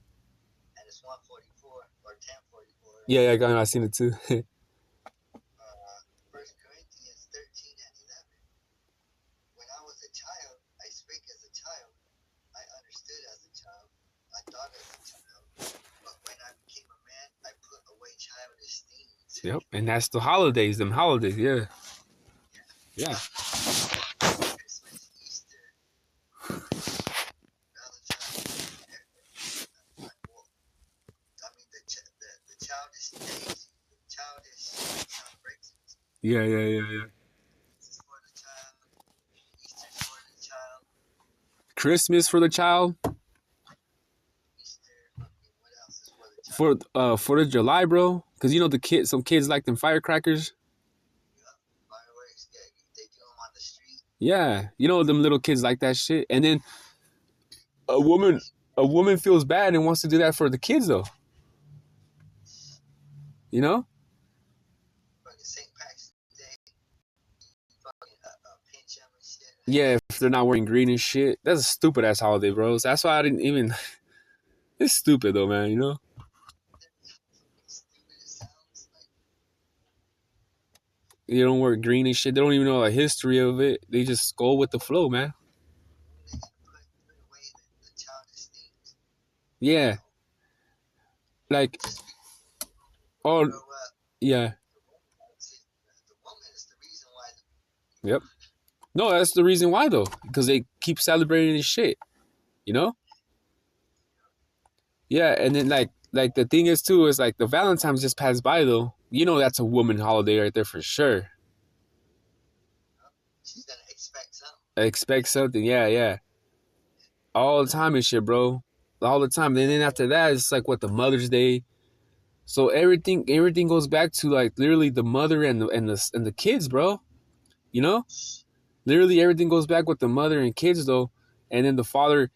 it's 144 or 1044. Yeah, gone. I seen it too. 1 Corinthians 13 and 11. When I was a child, I spake as a child. I understood as a child. I thought as a child. But when I became a man, I put away childish things. Yep, and that's the holidays. Them holidays, yeah. Christmas, Easter, Valentine's. I mean, the childish days, the childish celebrations. Yeah. This is for the child. Easter's for the child. Christmas for the child. Easter, what else is for the child? For 4th of July, bro. Because some kids like them firecrackers. Fireworks, yeah, they do them on the street. Yeah, them little kids like that shit. And then a woman feels bad and wants to do that for the kids though. Fucking St. Patrick's Day, fucking pinch them and shit. Yeah, if they're not wearing green and shit. That's a stupid ass holiday, bros. That's why I didn't even. It's stupid though, man. Stupid it sounds like. You don't wear green and shit. They don't even know the history of it. They just go with the flow, man. They gotta put away the childish things. Yeah. Like, oh, Grow up. yeah. The woman is the reason why. Yep. No, that's the reason why though, because they keep celebrating this shit. Yeah, and then like the thing is too is like the Valentine's just passed by though. That's a woman holiday right there for sure. She's gonna expect something. Expect something, yeah. All the time and shit, bro. All the time. And then after that, it's like what, the Mother's Day. So everything goes back to like literally the mother and the kids, bro. Literally everything goes back with the mother and kids though, and then the father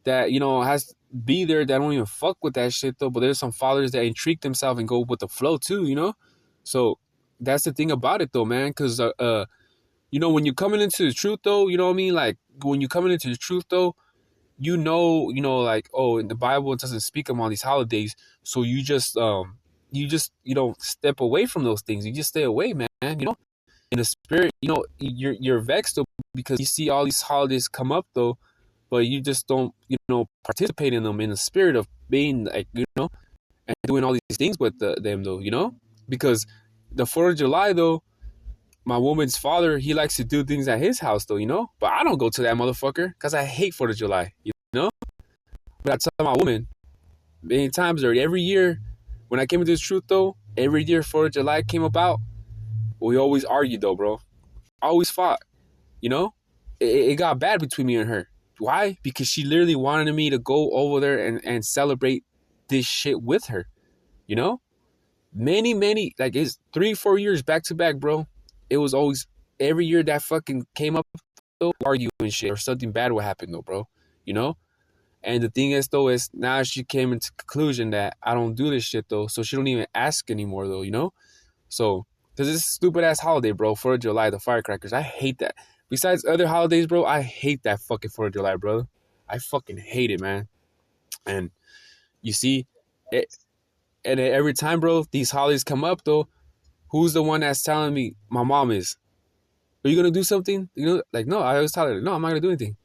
that has to be there that don't even fuck with that shit though. But there's some fathers that intrigue themselves and go with the flow too. So that's the thing about it though, man. Because when you're coming into the truth though, you know what I mean. Like when you're coming into the truth though, like, oh, in the Bible it doesn't speak about these holidays, so you just step away from those things. You just stay away, man. In the spirit, you're vexed though because you see all these holidays come up though, but you just don't participate in them in the spirit of being like and doing all these things with them though. Because the 4th of July though, my woman's father, he likes to do things at his house though, you know? But I don't go to that motherfucker because I hate 4th of July, you know? But I tell my woman many times already, every year when I came into this truth though, every year 4th of July came about, we always argued though, bro. Always fought, you know? It got bad between me and her. Why? Because she literally wanted me to go over there and celebrate this shit with her, you know? Many, like it's 3-4 years back to back, bro. It was always every year that fucking came up, though, arguing shit or something bad would happen, though, bro. You know? And the thing is, though, is now she came into conclusion that I don't do this shit, though, so she don't even ask anymore, though, you know? So, because this stupid ass holiday, bro, 4th of July, the firecrackers, I hate that. Besides other holidays, bro, I hate that fucking 4th of July, bro. I fucking hate it, man. And you see, it, and every time, bro, these holidays come up, though, who's the one that's telling me? My mom is. Are you gonna do something? You know, like no, I always tell her, no, I'm not gonna do anything.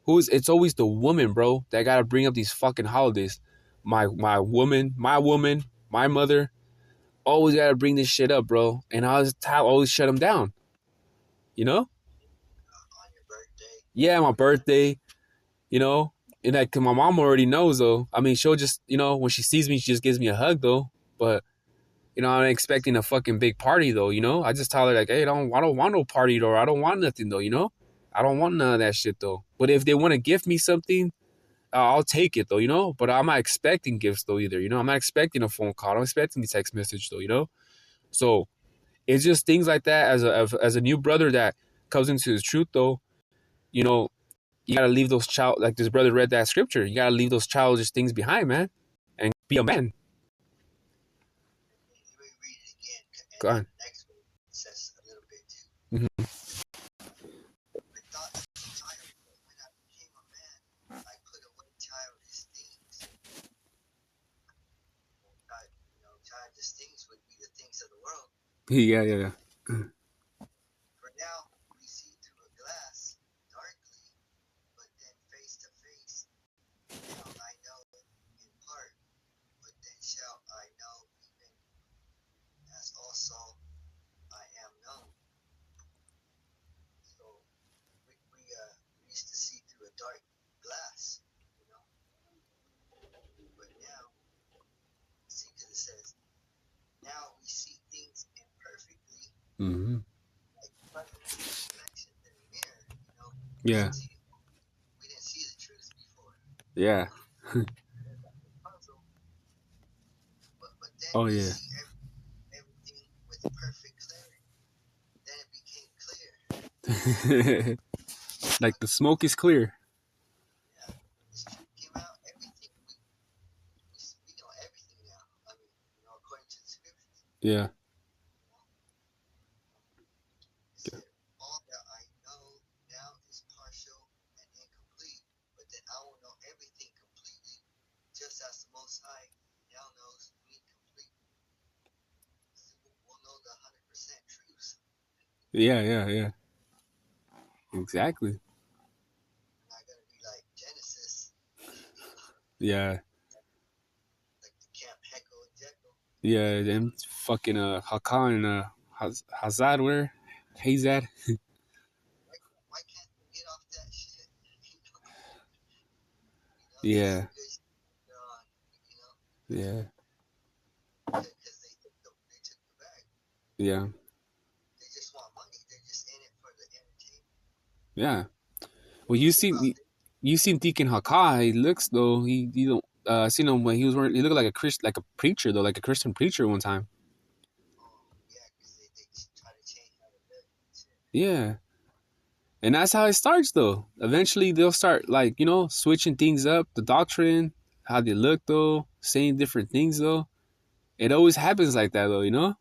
It's always the woman, bro, that gotta bring up these fucking holidays. My woman, my mother, always gotta bring this shit up, bro. And I always shut them down. You know? On your birthday. Yeah, my birthday. You know, and like my mom already knows though. I mean, she'll just, you know, when she sees me, she just gives me a hug though. But you know, I'm not expecting a fucking big party though, you know? I just tell her like, hey, I don't want no party though. I don't want nothing though, you know? I don't want none of that shit though. But if they want to gift me something, I'll take it though, you know? But I'm not expecting gifts though either, you know? I'm not expecting a phone call. I'm expecting the text message though, you know? So it's just things like that as a new brother that comes into the truth though, you know, you gotta leave those like this brother read that scripture. You gotta leave those childish things behind, man, and be a man. Let me read it again. Go on. The next one says a little bit too. Mm-hmm. I thought as a child, but when I became a man, I put away childish things. Childish things would be the things of the world. Yeah. For now, we see through a glass, darkly, but then face to face. Now I know in part, but then shall I know even as also I am known. So we used to see through a dark glass, you know. But now, see, because it says, now we see things imperfectly, Mm-hmm. like reflections in a mirror, you know. Yeah. We didn't see the truth before. Yeah. Puzzle, but then Oh we yeah. see everything with perfect clarity. Then it became clear. Like the smoke is clear. Yeah, this truth came out. Everything we know everything now. I mean, you know, according to the scriptures. Yeah. It said, all that I know now is partial and incomplete, but then I will know everything completely, just as the Most High now knows me completely. We'll know the 100% truth. Yeah. Exactly. We're not gonna be like Genesis, Yeah. like the Camp Heckle and Jekyll. Yeah. Them fucking Hakan and Hazad, where Hazad. Why can't they get off that shit? Yeah. That's good shit they're on, Yeah. because they took the bag. Yeah. They just want money. They're just in it for the entertainment. Yeah. Well, you seen Deacon Hakai. He looks though. He don't. Seen him when he was wearing. He looked like a like a preacher though, like a Christian preacher one time. Yeah, because they try to change how they live. Yeah. And that's how it starts though. Eventually they'll start like, you know, switching things up, the doctrine, how they look though, saying different things though. It always happens like that though, you know?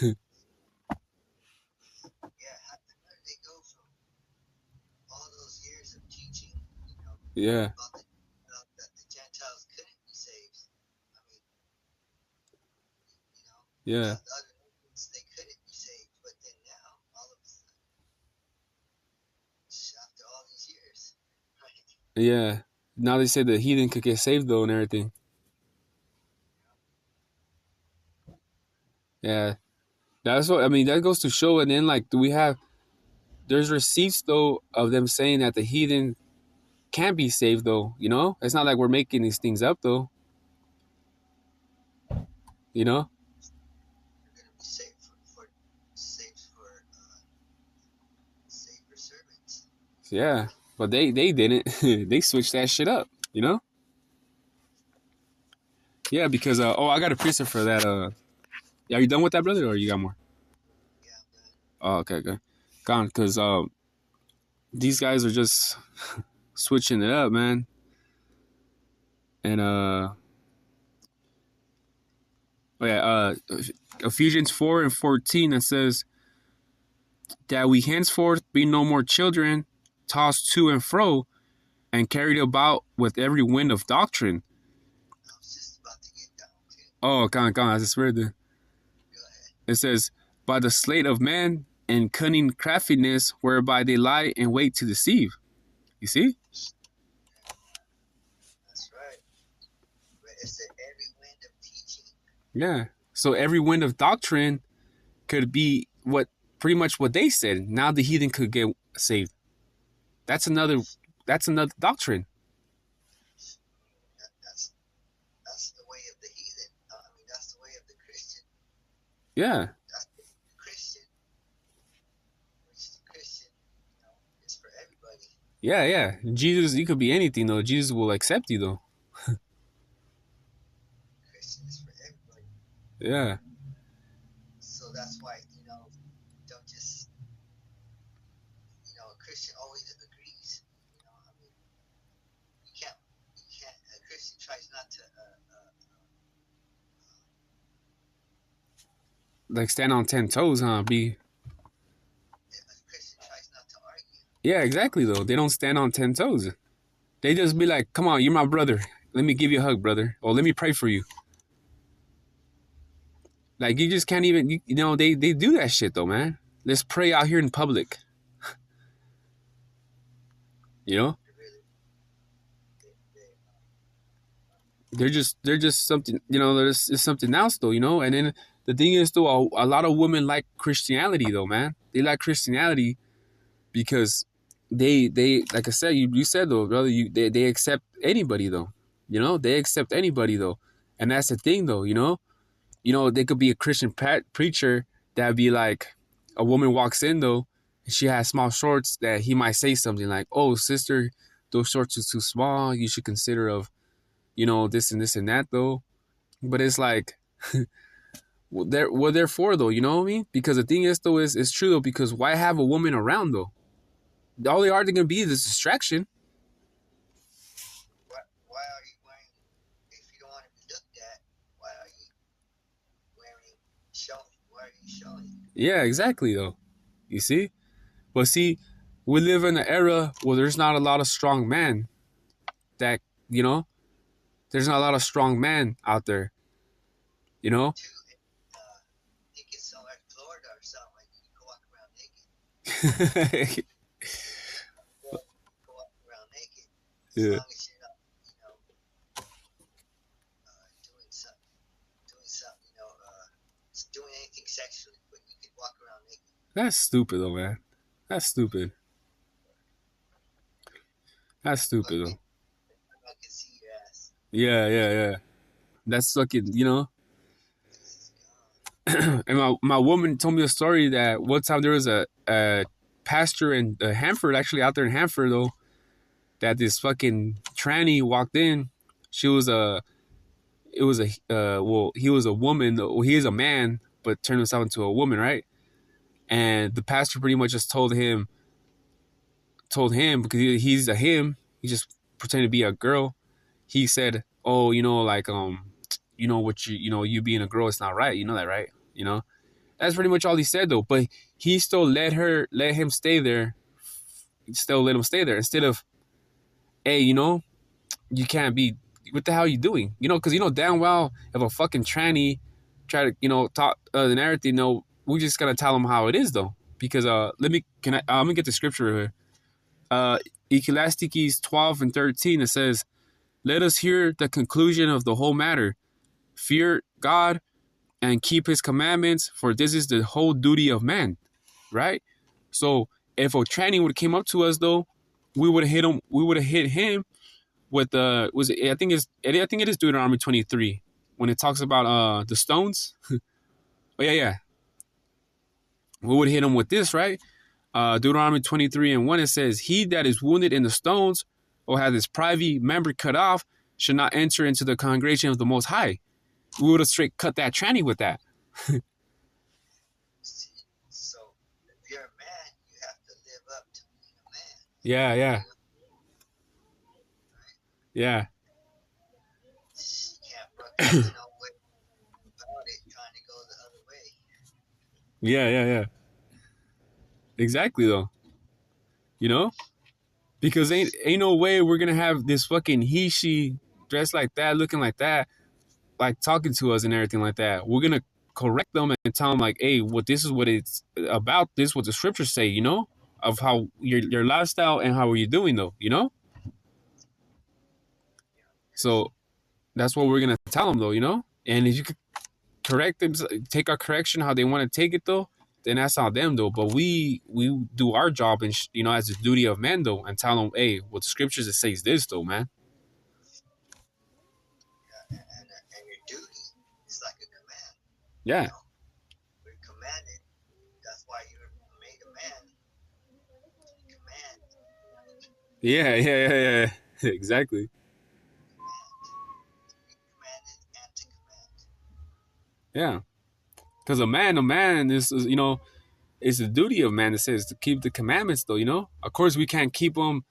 Yeah, how did they go from all those years of teaching, Yeah. about that the Gentiles couldn't be saved? I mean, Yeah. the other nations, they couldn't be saved, but then now, all of a sudden, after all these years, right? Yeah. Now they say the heathen could get saved though and everything. Yeah, that's what I mean. That goes to show. And then like, do we have? There's receipts though of them saying that the heathen can't be saved though. You know, it's not like we're making these things up though. You know. You're gonna be safe for servants. Yeah, but they didn't. They switched that shit up. You know. Yeah, because oh, I got a preset for that. Yeah, are you done with that, brother, or you got more? Yeah, but Oh, okay, okay. Gone, because these guys are just switching it up, man. And oh yeah, Ephesians 4:14 that says that we henceforth be no more children, tossed to and fro, and carried about with every wind of doctrine. I was just about to get down to it. Oh, gone. I just read it. Go ahead. It says, by the sleight of man and cunning craftiness, whereby they lie in wait to deceive. You see? That's right. But it's the every wind of teaching. Yeah. So every wind of doctrine could be what pretty much what they said. Now the heathen could get saved. That's another doctrine. That's the way of the heathen. I mean, that's the way of the Christian. Yeah. That's the Christian, which is the Christian, it's for everybody. Yeah. Jesus, you could be anything though. Jesus will accept you though. Christian is for everybody. Yeah. So that's why, don't just, a Christian always agrees. I mean, you can't, a Christian tries not to, Like stand on 10 toes, huh? a Christian tries not to argue. Yeah, exactly though. They don't stand on 10 toes. They just be like, come on, you're my brother. Let me give you a hug, brother. Or let me pray for you. Like you just can't even, they do that shit though, man. Let's pray out here in public. You know? They They're just something, there's something else though, And then the thing is though, a lot of women like Christianity though, man. They like Christianity because they like I said, you said though, brother, they accept anybody though. They accept anybody though. And that's the thing though, they could be a Christian preacher that'd be like, a woman walks in though, and she has small shorts, that he might say something like, oh sister, those shorts are too small, you should consider of, this and this and that though. But it's like, what they're for though, you know what I mean? Because the thing is though, is true though, because why have a woman around though? All they are gonna be is this distraction. why are you wearing, if you don't want to be looked at, why are you showing? Yeah, exactly though. You see? But see, we live in an era where there's not a lot of strong men that, there's not a lot of strong men out there. I think it's somewhere in Florida or something, like you can walk around naked. Walk around naked. As Yeah. long as you're not, doing anything sexually, but you can walk around naked. That's stupid though, man. That's stupid. That's stupid though. I can see your ass. Yeah. That's fucking, and my woman told me a story that one time there was a pastor in Hanford, actually out there in Hanford though, that this fucking tranny walked in. He was a woman, well, he is a man, but turned himself into a woman, right? And the pastor pretty much just told him because he's a him, he just pretended to be a girl. He said, oh, like what you being a girl, it's not right, you know that, right? That's pretty much all he said though. But he still let him stay there, instead of, hey, you can't be, what the hell are you doing? Because damn well if a fucking tranny try to talk and everything, we just gotta tell them how it is though. Because let me get the scripture here. Ecclesiastes 12:13, it says, let us hear the conclusion of the whole matter. Fear God and keep his commandments, for this is the whole duty of man, right? So if a tranny would have came up to us though, we would have hit him. We would have hit him with the was it, I think it is Deuteronomy 23 when it talks about the stones. Oh yeah. We would hit him with this, right? Deuteronomy 23 and 1, it says, "He that is wounded in the stones or has his private member cut off should not enter into the congregation of the Most High." We would have straight cut that tranny with that. So if you're a man, you have to live up to being a man. Yeah. You can't run no way about it, trying to go the other way. Yeah. Exactly though. You know? Because ain't no way we're gonna have this fucking he she dressed like that, looking like that, like talking to us and everything like that. We're gonna correct them and tell them like, hey, what this is what it's about. This is what the scriptures say, you know, of how your lifestyle and how are you doing though, you know. So that's what we're gonna tell them though, you know. And if you could correct them, take our correction how they want to take it though, then that's on them though. But we do our job and you know as the duty of men though, and tell them, hey, what the scriptures it says this though, man. And your duty is like a command. Yeah. You know? We're commanded. That's why you were made a man. Command. Yeah. Exactly. Commanded and to command. Yeah. Because a man is, you know, it's the duty of man. It says to keep the commandments though, you know. Of course, we can't keep them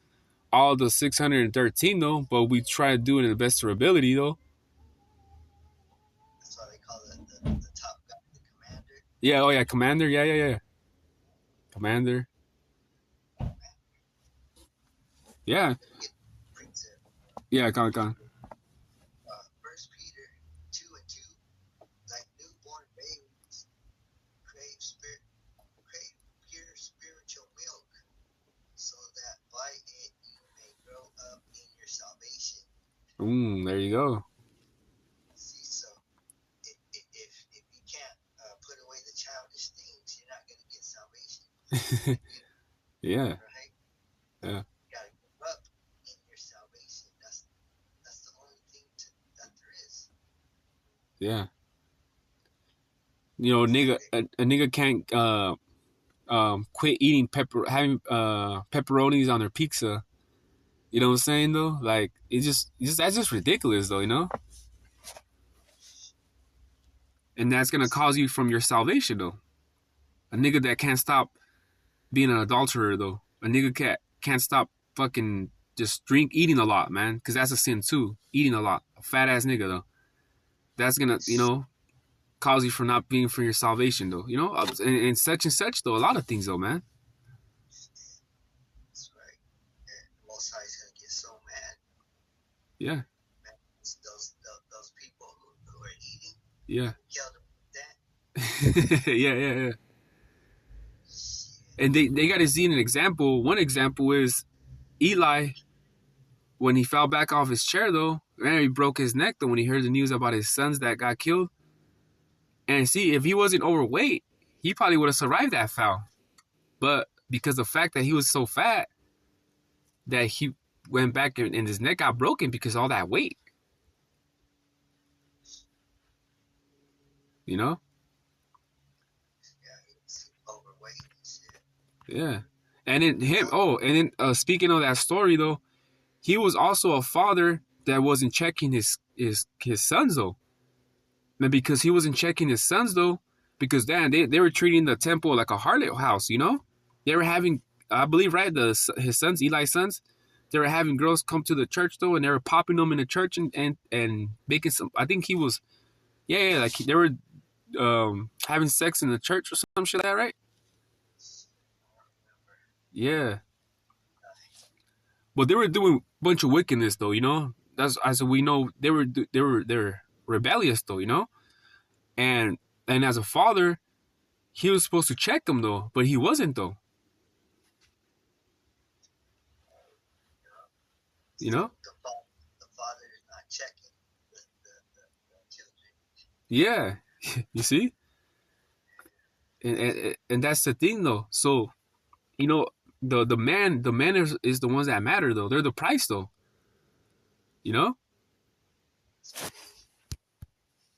all the 613 though, but we try to do it in the best of our ability though. That's why they call it the top guy, the commander. Yeah. Oh yeah, commander. Yeah. Commander. Yeah. Yeah. Come on. 1 Peter 2:2, like newborn babies, crave pure spiritual milk, so that by it you may grow up in your salvation. There you go. See, so if you can't put away the childish things, you're not going to get salvation. Yeah. Right? Yeah. You got to grow up in your salvation. That's the only thing that there is. Yeah. You know, a nigga can't quit eating having pepperonis on their pizza. You know what I'm saying though? Like it's just that's just ridiculous though, you know? And that's gonna cause you from your salvation though. A nigga that can't stop being an adulterer though. A nigga can't stop fucking just eating a lot, man. Cause that's a sin too. Eating a lot. A fat ass nigga though. That's gonna, you know, cause you from not being for your salvation though. You know? And such though. A lot of things though, man. That's right. And Most High's gonna get so mad. Yeah. Those people who are eating. Yeah. Kill them with that. Yeah. And they got to see an example. One example is Eli, when he fell back off his chair, though, man, he broke his neck, though, when he heard the news about his sons that got killed. And see, if he wasn't overweight, he probably would have survived that fall. But because of the fact that he was so fat, that he went back and his neck got broken because of all that weight. You know? Yeah. And then speaking of that story though, he was also a father that wasn't checking his sons though. And because he wasn't checking his sons though, because then they were treating the temple like a harlot house, you know? They were having, I believe, right, his sons, Eli's sons, they were having girls come to the church though, and they were popping them in the church and making some, I think he was, like they were having sex in the church or some shit like that, right? Yeah. But they were doing a bunch of wickedness though, you know. That's as we know they're rebellious though, you know. And as a father, he was supposed to check them though, but he wasn't though. You know. The father is not checking the children. Yeah, You see, and that's the thing though. So you know, the man is the ones that matter though. They're the price though. You know,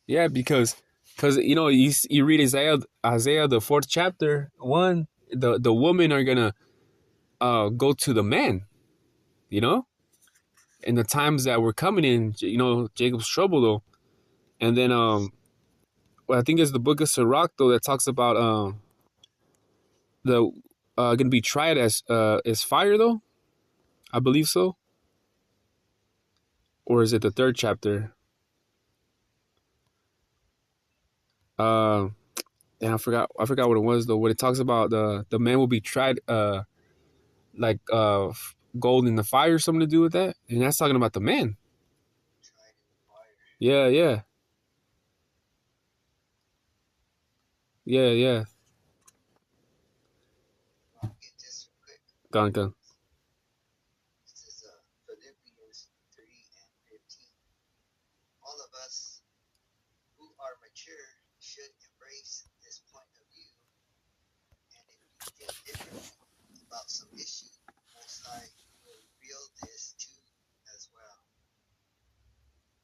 yeah, because you know you read Isaiah the fourth chapter one. The women are gonna go to the man. You know, in the times that we're coming in. You know, Jacob's trouble though, and then well, I think it's the book of Sirach though that talks about the gonna be tried as fire though. I believe so, or is it the third chapter? Uh, and I forgot what it was though. What it talks about the man will be tried like gold in the fire, or something to do with that, and that's talking about the man. tried in the fire. Yeah, yeah, yeah, yeah. I'll get this real quick. Gone, gone. This is Philippians 3:15. All of us who are mature should embrace this point of view, and if you feel differently about some issue, Most High will reveal this to you as well.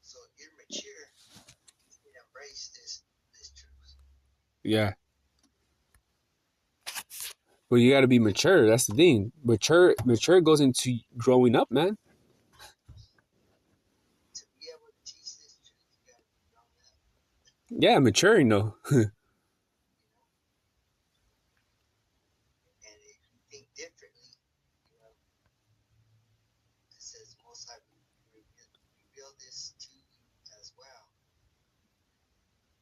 So if you're mature, you can embrace this truth. Yeah, but you got to be mature. That's the thing. Mature goes into growing up, man. To be able to teach this truth, you gotta be grown up. Yeah, maturing though. And if you think differently, it says Most High will reveal this to you as well.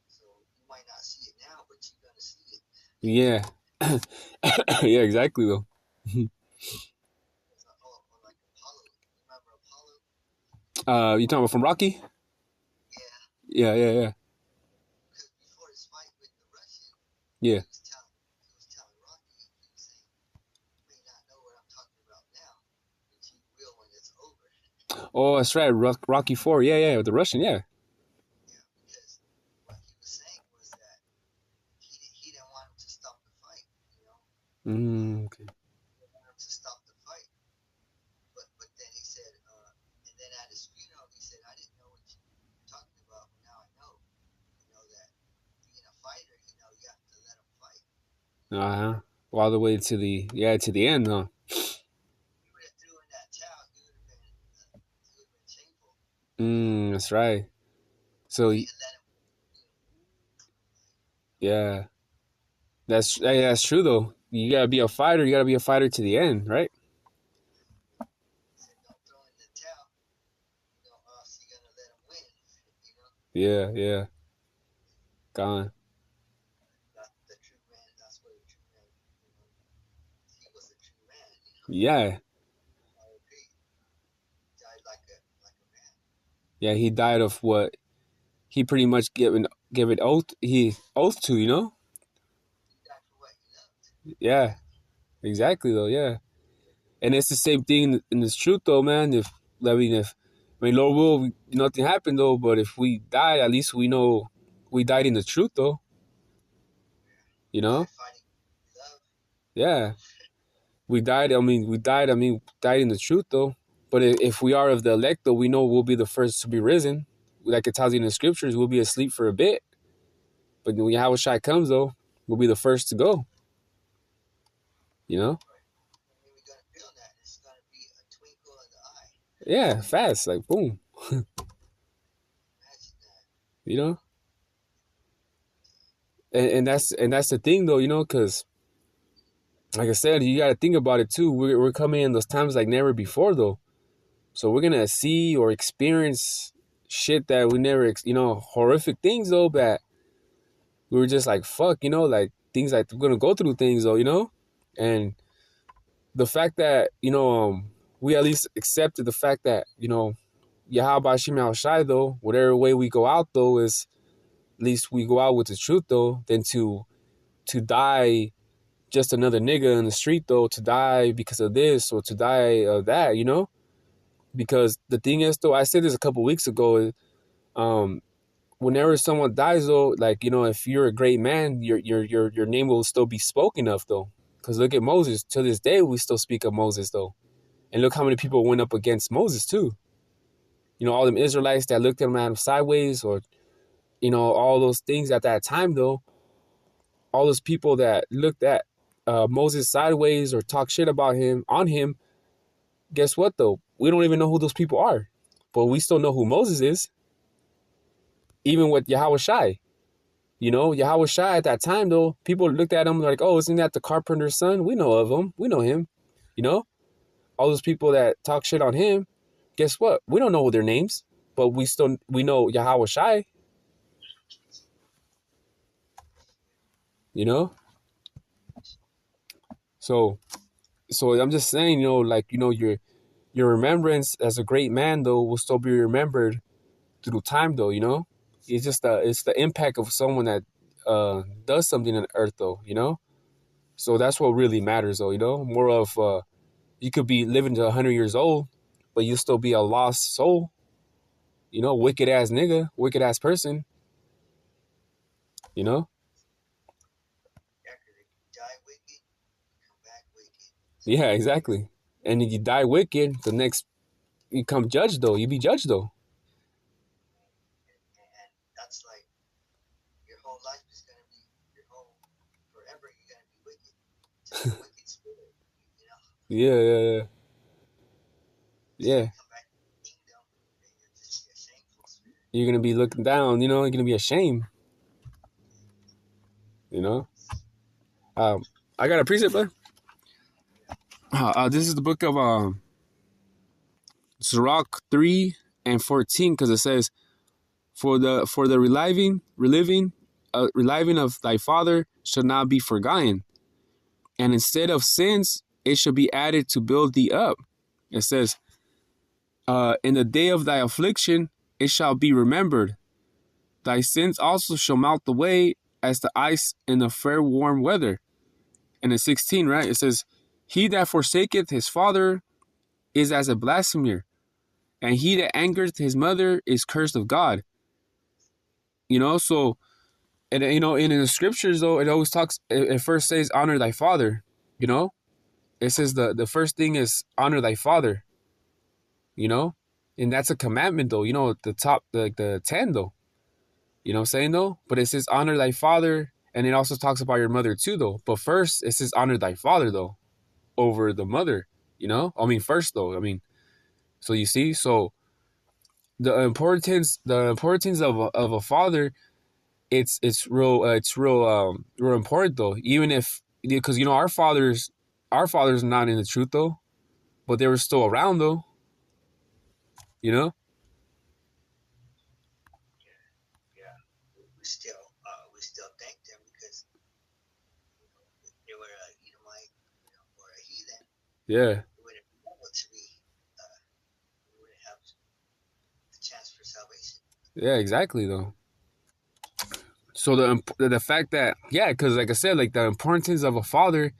So you might not see it now, but you're gonna see it. Yeah, yeah, exactly though. It's like Apollo. Remember Apollo? You talking about from Rocky? Yeah. Yeah, yeah, yeah, Because before his fight with the Russian, yeah. he was telling Rocky, he was saying, "You may not know what I'm talking about now, but you will when it's over." Oh, that's right. Rocky Four. Yeah, yeah, with the Russian. Yeah. Yeah, because what he was saying was that he didn't want him to stop the fight. Okay. He didn't want him to stop the fight. But then he said, and then at his funeral, he said, "I didn't know what you were talking about, but now I know. That being a fighter, you have to let him fight." Uh huh. All the way to the end, huh? He would have threw in that towel, he would have been shameful. That's right. So He let him. yeah, that's true though. You gotta be a fighter. You gotta be a fighter to the end, right? He said, "Don't throw in the towel, or else you're gonna let him win." Yeah, yeah. Gone. That's the true man. That's what a true man. He was a true man. Yeah, I agree. He died like a man. yeah. He died of what he pretty much give an oath to. You know? He died for what he loved. Yeah, exactly though. Yeah, and it's the same thing in this truth though, man. If Lord will, nothing happened though. But if we die, at least we know we died in the truth though. You know? Fighting love. Yeah, we died. We died. Died in the truth though. But if we are of the elect though, we know we'll be the first to be risen. Like it tells you in the scriptures, we'll be asleep for a bit. But when Yahweh Shai comes though, we'll be the first to go. You know? And we're gonna feel that. It's gonna be a twinkle in the eye. Yeah, fast, like boom. Imagine that. You know? And that's the thing though, you know, because like I said, you got to think about it too. We're coming in those times like never before though, so we're gonna see or experience shit that we never, horrific things though. That we were just like fuck, like things like we're gonna go through things though, and the fact that we at least accepted the fact that Yahweh Shem Shai though, whatever way we go out though is at least we go out with the truth though, than to die just another nigga in the street though, to die because of this or to die of that, because the thing is though, I said this a couple weeks ago, whenever someone dies though, like, if you're a great man, your name will still be spoken of though. Because look at Moses. To this day, we still speak of Moses though. And look how many people went up against Moses too. All them Israelites that looked at him sideways, or all those things at that time though. All those people that looked at Moses sideways or talk shit about him on him. Guess what though? We don't even know who those people are, but we still know who Moses is. Even with Yahweh Shai. Yahweh Shai at that time, though, people looked at him like, oh, isn't that the carpenter's son? We know of him. We know him. All those people that talk shit on him, guess what? We don't know their names, but we know Yahweh Shai. So I'm just saying, your remembrance as a great man, though, will still be remembered through time, though, It's just it's the impact of someone that does something on earth, though, So that's what really matters, though, More of you could be living to 100 years old, but you'll still be a lost soul, wicked ass nigga, wicked ass person, Yeah, 'cause if you die wicked, you come back wicked. Yeah, exactly. And if you die wicked, you come judged, though. You be judged, though. And that's like your whole life is gonna be forever. You're gonna be wicked. Just a wicked spirit, Yeah. So you come back to the kingdom, and you're just a shameful spirit. You're gonna be looking down. You're gonna be ashamed. I got a precept, bud. This is the book of Sirach 3 and 14, because it says, For the reliving of thy father shall not be forgotten, and instead of sins it shall be added to build thee up. It says, in the day of thy affliction it shall be remembered. Thy sins also shall melt away as the ice in the fair warm weather. And in 16, right, it says, He that forsaketh his father is as a blasphemer, and he that angereth his mother is cursed of God. So, and in the scriptures though, it always talks, it first says, honor thy father. It says the first thing is honor thy father. And that's a commandment though. The top, the 10 though. You know what I'm saying though? But it says honor thy father, and it also talks about your mother too though. But first it says honor thy father though, over the mother. First though. So you see, so the importance of a father, it's real important though. Even if, because our fathers not in the truth though, but they were still around though. Yeah. We still thank them because they were a Edomite, or a heathen. Yeah. We wouldn't be able to be. We wouldn't have the chance for salvation. Yeah, exactly though. So the fact that, because like I said, like the importance of a father,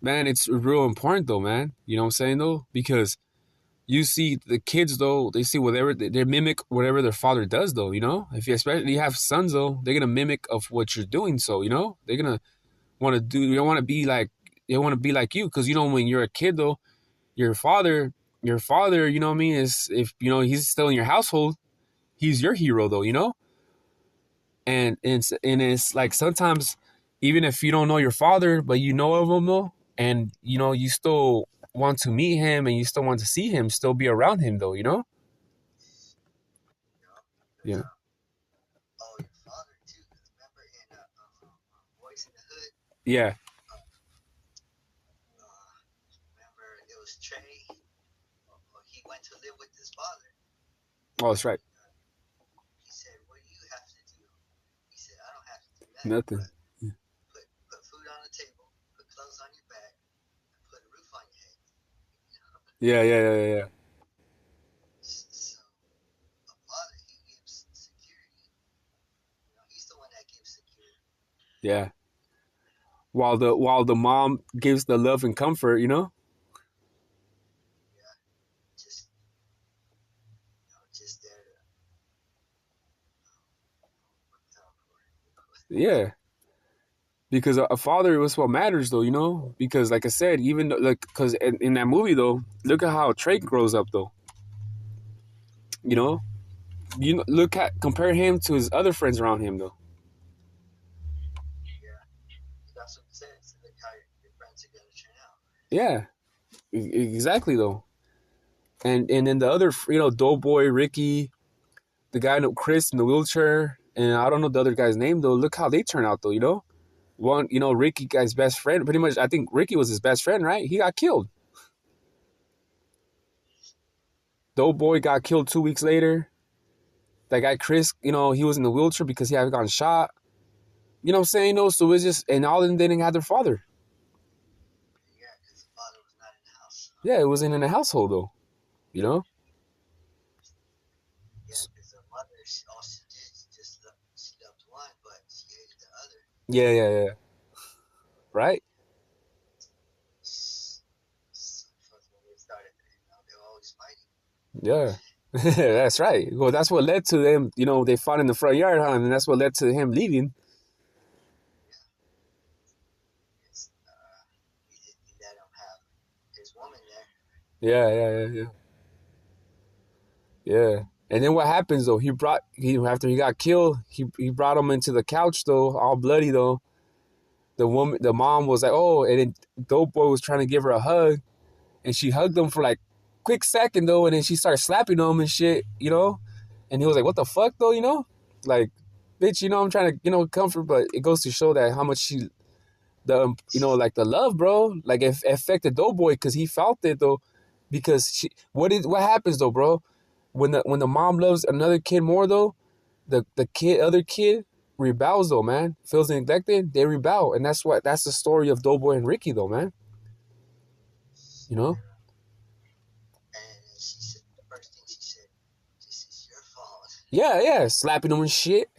man, it's real important though, man. You know what I'm saying though? Because you see the kids though, they see whatever, they mimic whatever their father does though, If you especially have sons though, they're gonna mimic of what you're doing. So, they're gonna want to do, they want to be like you. Because, when you're a kid though, your father, you know what I mean, is, if, he's still in your household, he's your hero though, And it's like sometimes, even if you don't know your father, but you know of him though, and you still want to meet him and you still want to see him, still be around him though, Yeah. Yeah. Oh, your father too. Remember in Boys in the Hood? Yeah. Remember it was Trey. He went to live with his father. Oh, that's right. He said, "What do you have to do?" He said, "I don't have to do Nothing. Put food on the table, put clothes on your back, and put a roof on your head." Yeah. So a father, he gives security. He's the one that gives security. Yeah. While the mom gives the love and comfort, Yeah. Just there to Yeah, because a father was what matters, though. You know, because like I said, even like because in that movie though, look at how Trey grows up though. You know, look at compare him to his other friends around him though. Yeah, that's what it says. Look how your friends are gonna turn out. Yeah, exactly though. And then the other, Doughboy, Ricky, the guy named Chris in the wheelchair, and I don't know the other guy's name though. Look how they turn out though. One, Ricky guy's best friend. Pretty much, I think Ricky was his best friend, right? He got killed. Doughboy got killed 2 weeks later. That guy Chris, he was in the wheelchair because he had gotten shot. You know what I'm saying? No, so it's just, and all of them didn't have their father. Yeah, because the father was not in the house. Yeah, it wasn't in the household though. You know? Yeah, because the mother, all she did is just she loved one, but she hated the other. Yeah, yeah, yeah. Right? When they started, they were always fighting. Yeah. That's right. Well, that's what led to them, they fought in the front yard, huh? And that's what led to him leaving. It's, he let him have his woman there. Yeah, yeah, yeah, yeah. Yeah. And then what happens though? After he got killed, he brought him into the couch though, all bloody though. The mom was like, oh, and then Dope Boy was trying to give her a hug, and she hugged him for like quick second though, and then she started slapping him and shit. And he was like, what the fuck though. Like, bitch, I'm trying to, comfort, but it goes to show that how much like the love, bro, like it affected Doughboy because he felt it though, because what happens though, bro, when the mom loves another kid more though, the other kid rebels though, man, feels neglected, they rebel, and that's the story of Doughboy and Ricky though, man. You know? And she said, the first thing she said, this is your fault. Yeah, yeah, slapping them and shit.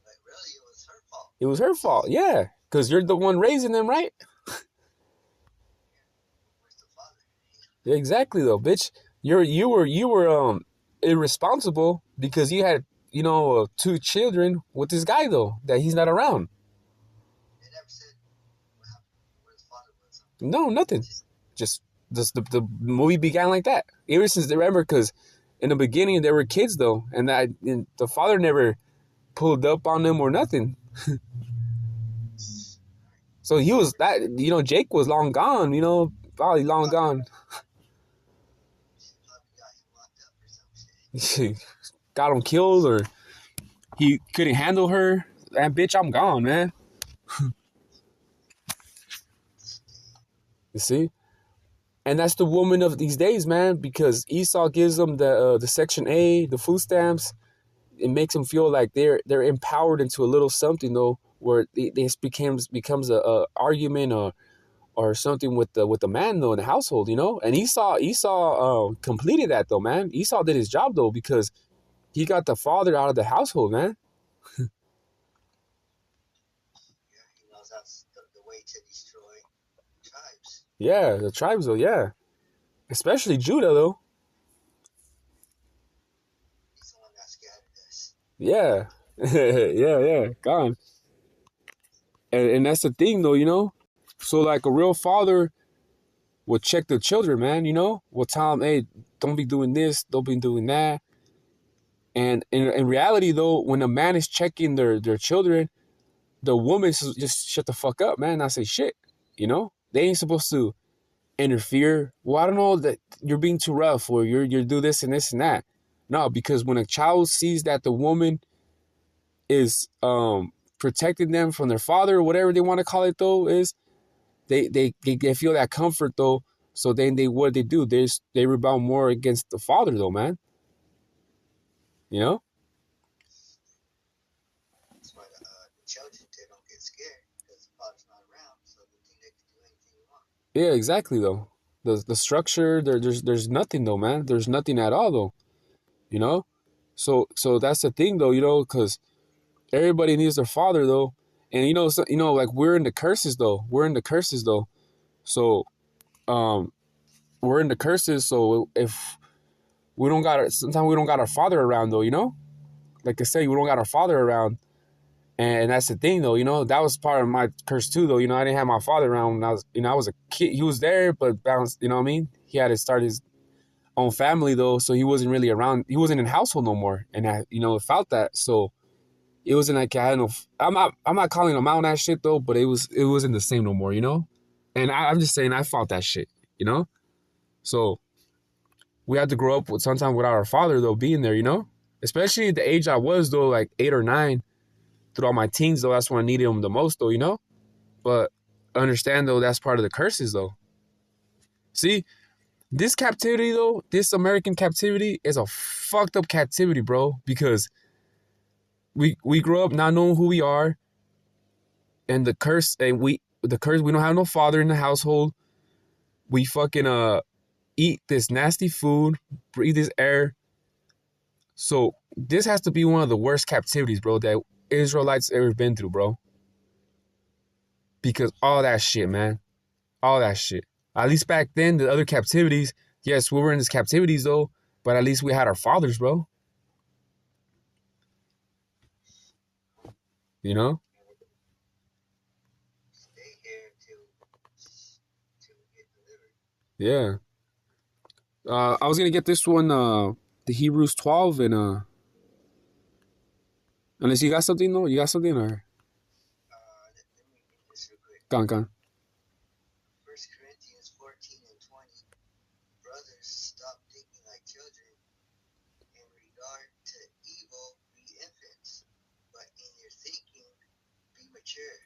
But really, it was her fault. It was her fault, yeah, because you're the one raising them, right? Where's the father? Yeah, exactly though, bitch. You were irresponsible because you had two children with this guy though that he's not around. They never said what happened, where his father was. No, nothing. Just the movie began like that. Ever since they remember, because in the beginning they were kids though, and the father never pulled up on them or nothing. So he was that Jake was long gone. Probably long gone. Probably got him locked up or some shit. Got him killed, or he couldn't handle her. And bitch, I'm gone, man. You see? And that's the woman of these days, man, because Esau gives them the Section A, the food stamps. It makes them feel like they're empowered into a little something though, where this becomes a argument or something with the man though in the household, And Esau completed that though, man. Esau did his job though, because he got the father out of the household, man. Yeah, he knows that's the way to destroy tribes. Yeah, the tribes though, yeah, especially Judah though. He's the one that scattered us. Yeah, yeah, gone. And that's the thing though. So like a real father will check the children, man. Will tell them, hey, don't be doing this, don't be doing that. And in reality though, when a man is checking their children, the woman just shut the fuck up, man. Not say shit. They ain't supposed to interfere. Well, I don't know that you're being too rough, or you're do this and this and that. No, because when a child sees that the woman is protecting them from their father, or whatever they want to call it though, is they feel that comfort though. So then what they do? They rebel more against the father though, man. That's why the children, they don't get scared because the father's not around, so they think they can do anything they want. Yeah, exactly though. The structure there's nothing though, man. There's nothing at all though. So that's the thing though, because everybody needs their father though, and like we're in the curses though. So we're in the curses. So if we don't got sometimes we don't got our father around though. Like I say, we don't got our father around. And that's the thing, though. That was part of my curse too, though. I didn't have my father around when I was a kid. He was there, but bounced. You know what I mean? He had to start his own family, though, so he wasn't really around. He wasn't in the household no more, and I, felt that. So it wasn't like I had no. I'm not calling him out on that shit though, but it wasn't the same no more. And I'm just saying I felt that shit. So we had to grow up with sometimes without our father though being there. Especially at the age I was though, like 8 or 9. Throughout my teens though, that's when I needed him the most though. But understand though, that's part of the curses though. See, this captivity though, this American captivity is a fucked up captivity, bro. Because we grow up not knowing who we are, and the curse we don't have no father in the household. We fucking eat this nasty food, breathe this air. So this has to be one of the worst captivities, bro, that Israelites ever been through, bro. Because all that shit, man. All that shit. At least back then, the other captivities, yes, we were in these captivities though, but at least we had our fathers, bro. You know? Stay here till we get delivered. Yeah. I was gonna get this one, the Hebrews 12, and unless you got something though, you got something or Let me read this real quick. gone. 1 Corinthians 14:20. Brothers, stop thinking like children. In regard to evil, be infants. But in your thinking, be mature.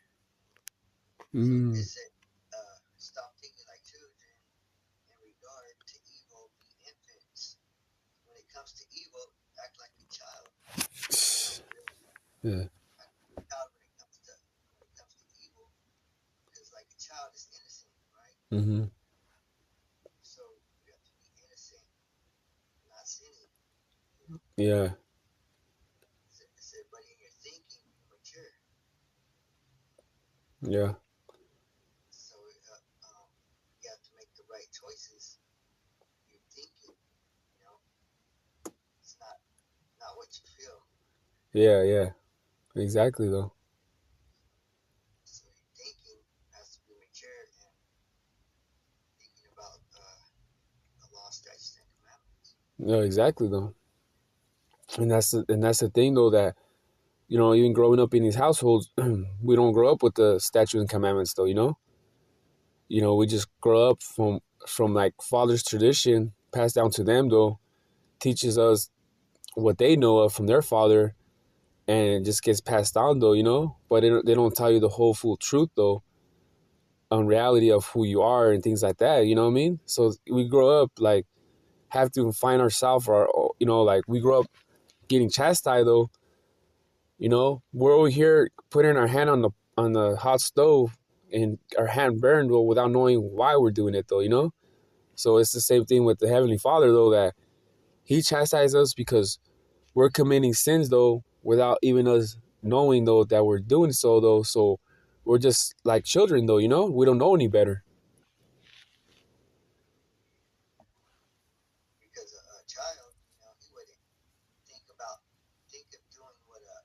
So it said, stop thinking like children. In regard to evil, be infants. When it comes to evil, act like a child. Yeah. Act like a child when it comes to evil, because like a child is innocent, right? Mm-hmm. So you have to be innocent, not sinning. Yeah. It said, but in your thinking, be mature. Yeah. So you have to make the right choices. You're thinking, it's not what you feel. Yeah. Yeah. Exactly though. So your thinking has to be mature and thinking about the law, statutes, and commandments. No, exactly though. And that's the thing though, that even growing up in these households, we don't grow up with the statutes and commandments though. We just grow up from like father's tradition passed down to them though, teaches us what they know of from their father, and it just gets passed on though. But they don't tell you the whole full truth though, on reality of who you are and things like that. You know what I mean? So we grow up like have to find ourselves, or like we grow up getting chastised though. We're over here putting our hand on the hot stove and our hand burned though, without knowing why we're doing it though. So it's the same thing with the Heavenly Father though, that He chastises us because we're committing sins though, without even us knowing though that we're doing so though. So we're just like children though. We don't know any better. Because a child, he wouldn't think of doing what a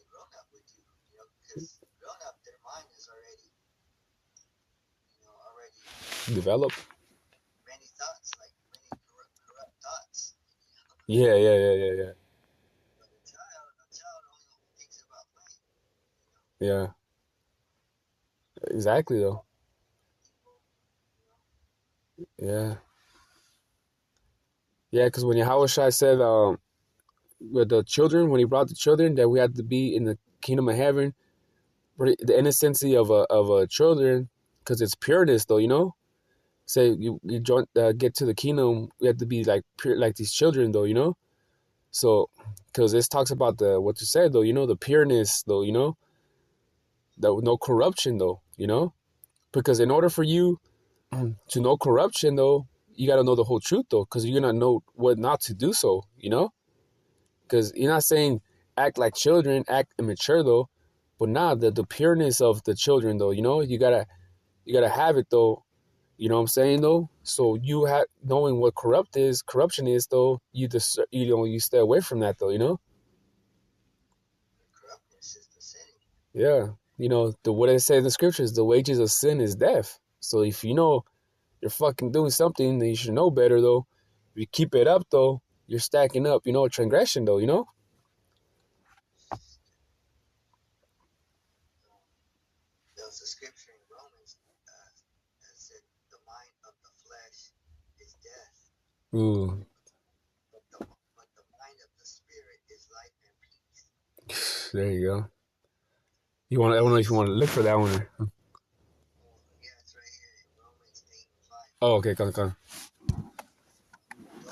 grown up would do. Because grown up, their mind is already Develop. many thoughts, like many corrupt thoughts. Yeah, yeah, yeah, yeah, yeah. But a child only thinks about playing. Yeah, exactly though. People, Yeah, yeah. Because when Yahushua said, with the children, when He brought the children, that we had to be in the kingdom of heaven, the innocency of a children, because it's pureness though. Say you join, get to the kingdom, we have to be like pure, like these children though. So, because this talks about the what you said though, the pureness though, the no corruption though. Because in order for you to know corruption though, you got to know the whole truth though, because you're gonna know what not to do so. Because you're not saying act like children, act immature though, but nah, the pureness of the children though, you gotta have it though. You know what I'm saying though? So you have knowing what corruption is though, you stay away from that though. the corruptness is the sinning. Yeah. You know, what it says in the scriptures, the wages of sin is death. So if you know you're fucking doing something, then you should know better, though. If you keep it up, though, you're stacking up, transgression, though, There was a scripture in Romans that said, "The mind of the flesh is death, Ooh, but the mind of the spirit is life and peace." there you go. I don't know if you want to look for that one. Yeah, it's right here in Romans 8:5. Oh, okay, come. Those who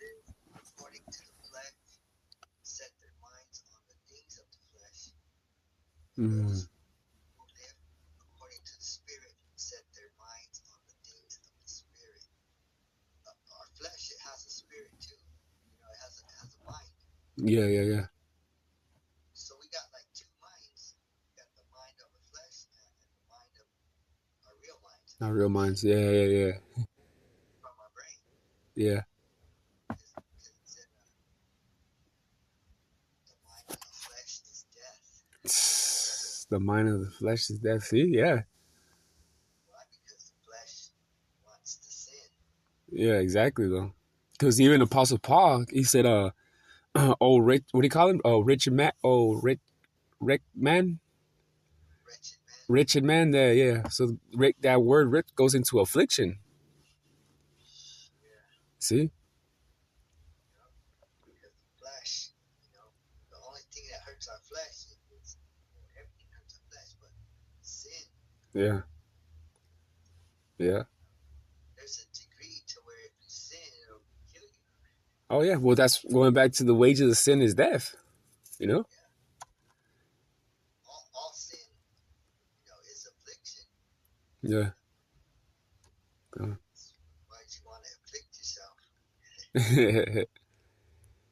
live according to the flesh set their minds on the things of the flesh, and Mm, those who live according to the spirit set their minds on the things of the spirit. Our flesh, it has a spirit too. It has a mind. yeah. So we got like two minds. We got the mind of the flesh and the mind of our real mind Not real minds. Yeah. from our brain. Yeah. Because it said the mind of the flesh is death. The mind of the flesh is death. See, yeah. Why? Because the flesh wants to sin. Yeah, exactly, though. Because even Apostle Paul, he said, oh, rich, what do you call him? Oh, rich man. Oh, rich man. Wretched man. Wretched man there, yeah. So that word rich goes into affliction. Yeah. See? Because the flesh, the only thing that hurts our flesh is everything hurts our flesh, but sin. Yeah. There's a degree to where if you sin, it'll kill you. Oh, yeah. Well, that's going back to the wages of sin is death. Yeah. All sin, is affliction. Yeah. Why would you want to afflict yourself?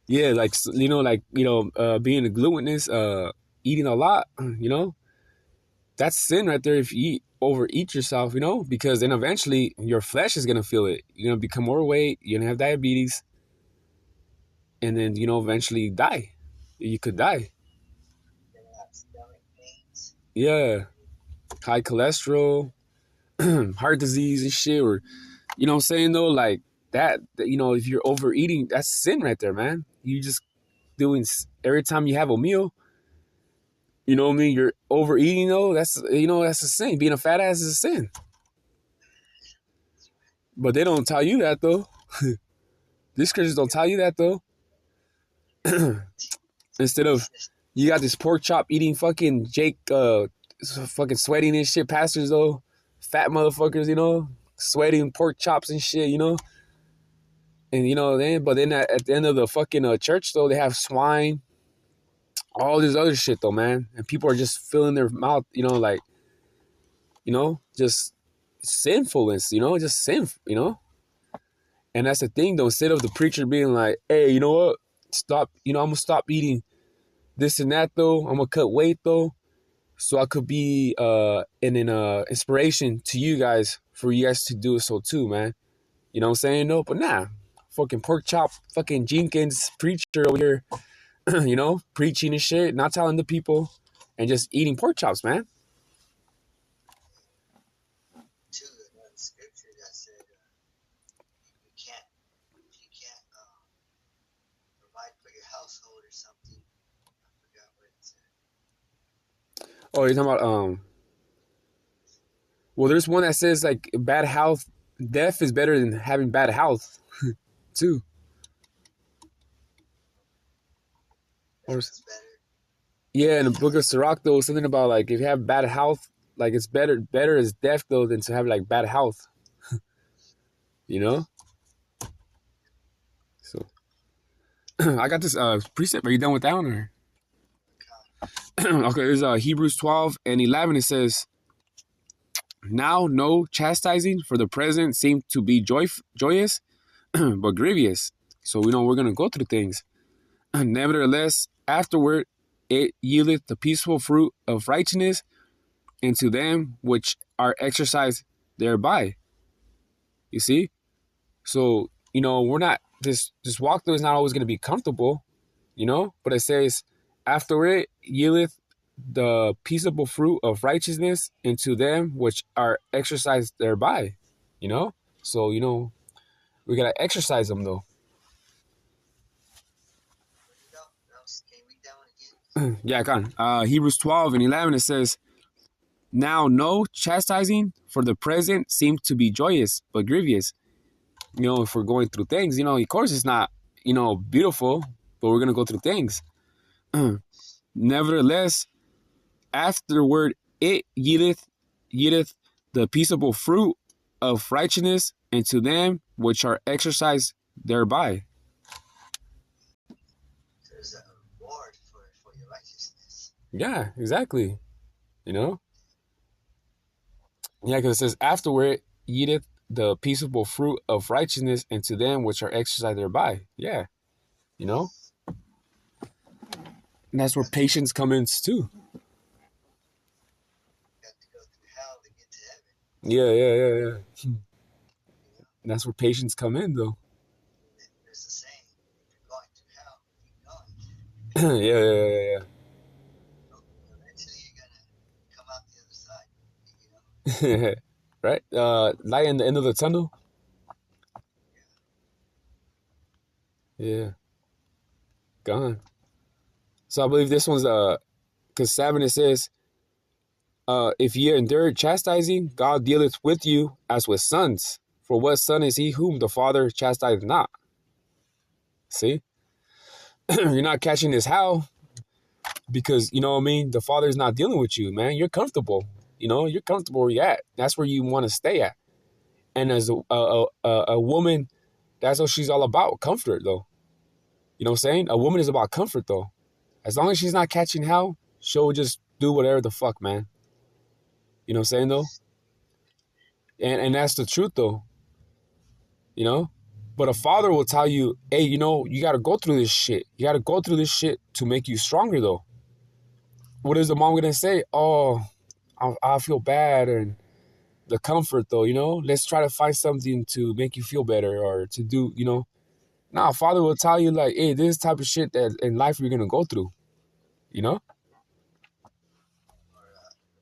Yeah, like being a gluttonous, eating a lot, that's sin right there. If you overeat yourself, because then eventually your flesh is gonna feel it. You're gonna become overweight. You're gonna have diabetes, and then eventually die. You could die. You're gonna have stomach pains. Yeah, high cholesterol, heart disease and shit, or what I'm saying though, like that. If you're overeating, that's sin right there, man. You just doing every time you have a meal. You know what I mean? You're overeating though. That's a sin. Being a fat ass is a sin. But they don't tell you that though. These Christians don't tell you that though. Instead of you got this pork chop eating fucking Jake, fucking sweating and shit. Pastors though, fat motherfuckers, sweating pork chops and shit, And then at the end of the fucking church though, they have swine, all this other shit though, man. And people are just filling their mouth, like, just sinfulness, just sin, And that's the thing though. Instead of the preacher being like, hey, you know what? Stop, I'm gonna stop eating this and that though. I'm gonna cut weight though. So I could be an inspiration to you guys for you guys to do so too, man. You know what I'm saying? No, but nah. Fucking pork chop, fucking Jenkins preacher over here, preaching and shit, not telling the people, and just eating pork chops, man. Too, another scripture that said if you can't provide for your household or something. I forgot what it said. Oh, you're talking about well, there's one that says like bad health, death is better than having bad health, too. Or That's better. yeah, in the book of Sirach though, something about like if you have bad health, like it's better as death though than to have like bad health. you know? So I got this precept. Are you done with that one or? Okay, there's Hebrews 12 and 11. It says, now no chastising for the present seem to be joyous, but grievous. So we know we're gonna go through things. Nevertheless, afterward it yieldeth the peaceful fruit of righteousness into them which are exercised thereby. You see? So, we're not this walk through is not always gonna be comfortable, but it says after it yieldeth the peaceable fruit of righteousness into them which are exercised thereby. You know? So, we gotta exercise them though. Where you go? Can you read that one again? Yeah, I can. Hebrews 12 and 11, it says, now no chastising for the present seems to be joyous, but grievous. If we're going through things, of course it's not, beautiful, but we're going to go through things. Nevertheless, afterward it yieldeth the peaceable fruit of righteousness unto them which are exercised thereby. There's a reward for your righteousness. Yeah, exactly. Yeah, because it says, afterward yieldeth the peaceable fruit of righteousness unto them which are exercised thereby. Yeah, and that's where patience comes in too. You got to go through hell to get to heaven. Yeah. That's where patience come in, though. There's a saying: if you're going through hell, keep going. Yeah. Eventually, you're gonna come out the other side. Right? Light in the end of the tunnel. Yeah. Gone. So I believe this one's because 7 it says, if ye endure chastising, God dealeth with you as with sons. For what son is he whom the Father chastiseth not? See? You're not catching this how, because, the Father's not dealing with you, man. You're comfortable. You're comfortable where you're at. That's where you want to stay at. And as a woman, that's what she's all about, comfort, though. You know what I'm saying? A woman is about comfort, though. As long as she's not catching hell, she'll just do whatever the fuck, man. You know what I'm saying, though? And that's the truth, though. But a father will tell you, hey, you got to go through this shit. You got to go through this shit to make you stronger, though. What is the mom going to say? Oh, I feel bad. And the comfort, though, let's try to find something to make you feel better or to do, Nah, father will tell you, like, hey, this type of shit that in life you're going to go through, Or the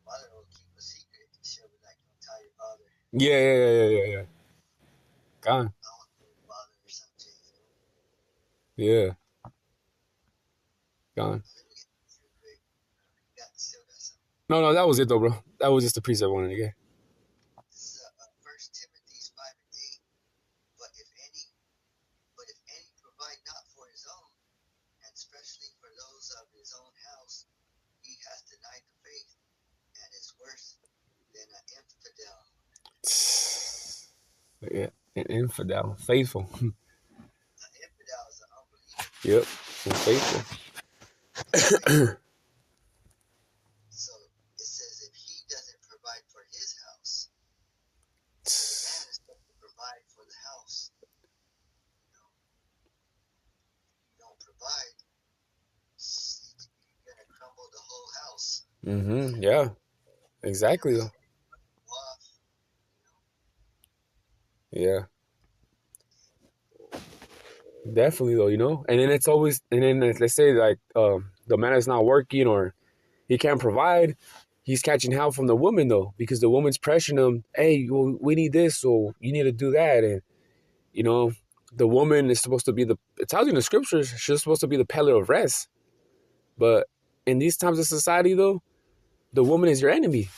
mother will keep a secret. She'll be like, don't tell your father. Yeah. Gone. I don't tell your father or something. Yeah. Gone. No, that was it, though, bro. That was just the precept I wanted to get. This is 1 Timothy 5 and 8. But if any provide not for his own, and especially for those of his own house, he has denied the faith, and is worse than an infidel. Yeah, an infidel, faithful. An infidel is an unbeliever. Yep, faithful. So it says if he doesn't provide for his house, the man is supposed to provide for the house. If you don't provide, you're gonna crumble the whole house. Yeah, exactly, though. Yeah. Definitely, though, and then it's always, and then let's say, like, the man is not working or he can't provide, he's catching hell from the woman, though, because the woman's pressuring him, hey, well, we need this, so you need to do that. And, the woman is supposed to be it tells you in the scriptures, she's supposed to be the pillar of rest. But in these times of society, though, the woman is your enemy.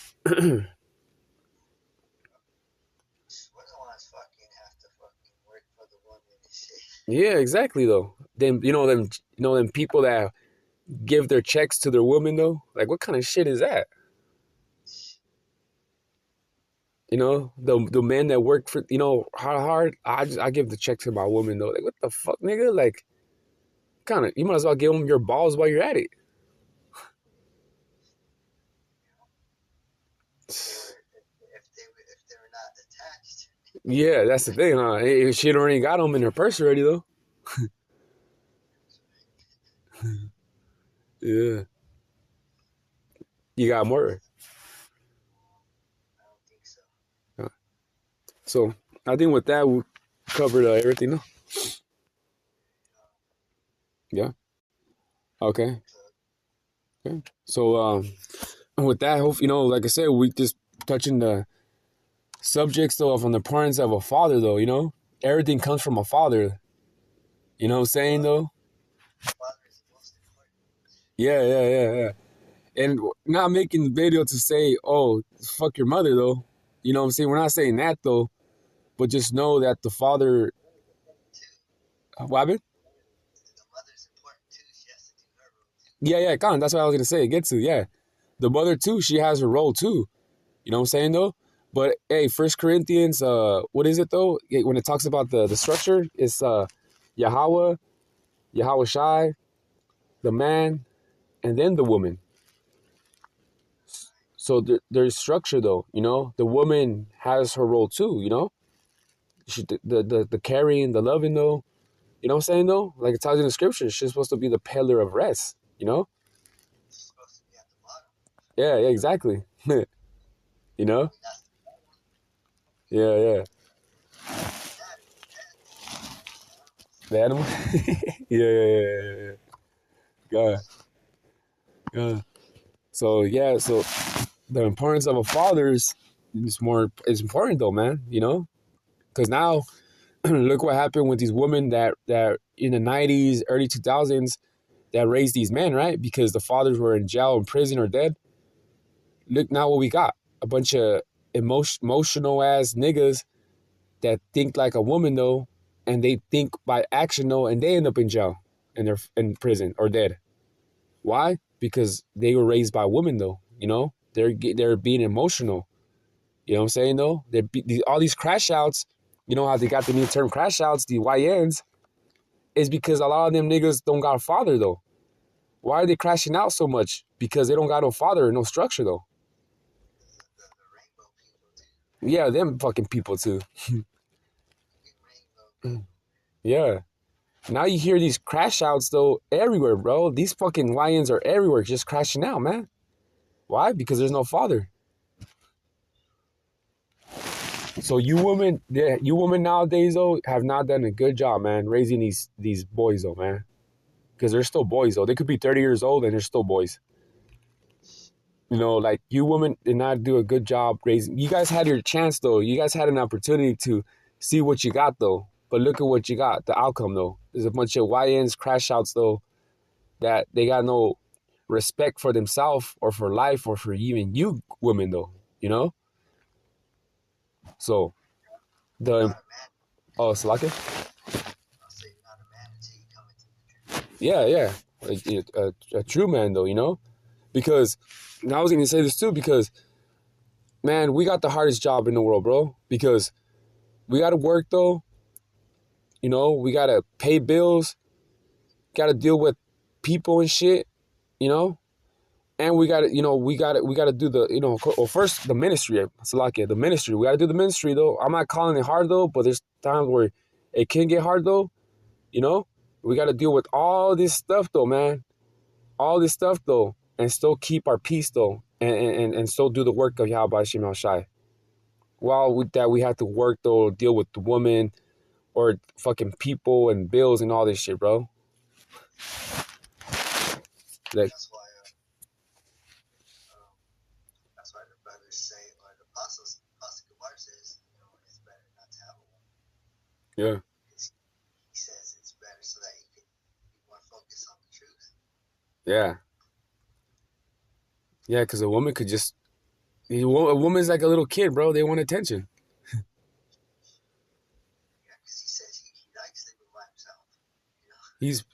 Yeah, exactly, though. Then them people that give their checks to their woman, though. Like, what kind of shit is that? The men that work for hard. I give the check to my woman, though. Like, what the fuck, nigga? Like, you might as well give them your balls while you're at it. If they were not attached. Yeah, that's the thing, huh? She already got them in her purse already, though. Yeah. You got more? I don't think so. So I think with that we covered everything, no? Yeah. Okay. Okay. So with that, hope like I said, we just touching the subjects though from the importance of a father though. Everything comes from a father. You know what I'm saying though? Father is the most important. Yeah, yeah, yeah, yeah. And not making the video to say, oh, fuck your mother though. You know what I'm saying? We're not saying that though, but just know that the father. Too. What happened? The mother's important too. She has to do her role too. Yeah, yeah, Con, that's what I was gonna say. Get to, yeah. The mother too, she has her role too. You know what I'm saying though? But hey, First Corinthians, what is it though? When it talks about the structure, it's Yahweh, Yahweh Shai, the man, and then the woman. So there's structure though, The woman has her role too, She the carrying, the loving though. You know what I'm saying though? Like it tells you in the scripture, she's supposed to be the pillar of rest. She's supposed to be at the bottom. Yeah, yeah, exactly. you know? And that's Yeah, yeah. that. The animals. The animal? Yeah, yeah, yeah, yeah, yeah. God, God. So yeah, so the importance of a father is important though, man. Because now look what happened with these women that in the '90s, early 2000s that raised these men, right? Because the fathers were in jail, in prison, or dead. Look now what we got: a bunch of emotional ass niggas that think like a woman though, and they think by action though, and they end up in jail and they're in prison or dead. Why? Because they were raised by women though. They're being emotional. You know what I'm saying though? All these crash outs. You know how they got the new term crash outs, the YNs, is because a lot of them niggas don't got a father though. Why are they crashing out so much? Because they don't got no father, no structure though. The rainbow people too. Yeah, them fucking people too. Big rainbow people. Yeah. Now you hear these crash outs though everywhere, bro. These fucking YNs are everywhere, just crashing out, man. Why? Because there's no father. So you women nowadays though have not done a good job, man, raising these boys though, man. Because they're still boys though. They could be 30 years old and they're still boys. Like you women did not do a good job raising. You guys had your chance though. You guys had an opportunity to see what you got though. But look at what you got. The outcome though. There's a bunch of YNs crash outs though that they got no respect for themselves or for life or for even you women though. You know. So You're the not a man. oh Salaka. I'll say you're not a man until you come into the truth. Yeah, yeah. A true man though, because now I was gonna say this too because man, we got the hardest job in the world, bro. Because we gotta work though, we gotta pay bills, gotta deal with people and shit, you know, and we gotta do the well first the ministry, Salakia, the ministry. We gotta do the ministry though. I'm not calling it hard though, but there's times where it can get hard though, you know. We gotta deal with all this stuff though, man. All this stuff though, and still keep our peace though, and still do the work of Yahweh Shem Shai. While with that, we have to work though, deal with the woman or fucking people and bills and all this shit, bro. Like, Um, that's why the brothers say, or the Apostle Kumar says, it's better not to have a woman. yeah, He says it's better so that you can be more focused on the truth. yeah, yeah, because a woman could just, a woman's like a little kid, bro. They want attention. Yeah, because he says he likes living by himself. He's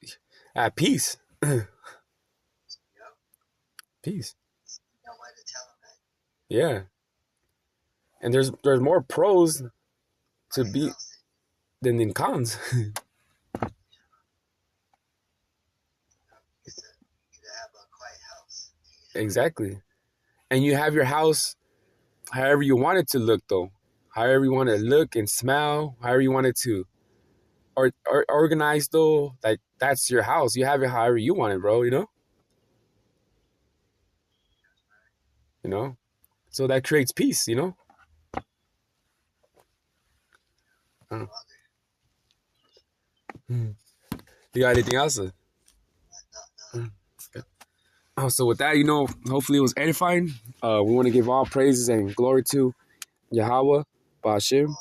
at peace. You know, Peace. you know why to tell him that. Yeah, and there's more pros to be than in cons. You have a quiet house. Exactly. And you have your house however you want it to look, though. However you want it to look and smell, however you want it to, or organize, though. Like that's your house. You have it however you want it, bro. You know. So that creates peace. Uh, you got anything else? No, no. Okay. So with that, hopefully it was edifying. We want to give all praises and glory to Yahweh, Ba'ashim,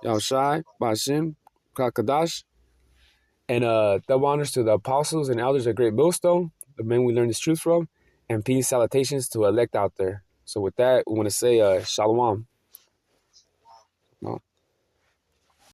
Yahushai, Ba'ashim, Kakadash, and double honors to the apostles and elders at Great Millstone, the men we learned this truth from, and peace salutations to elect out there. So with that, we want to say Shalom.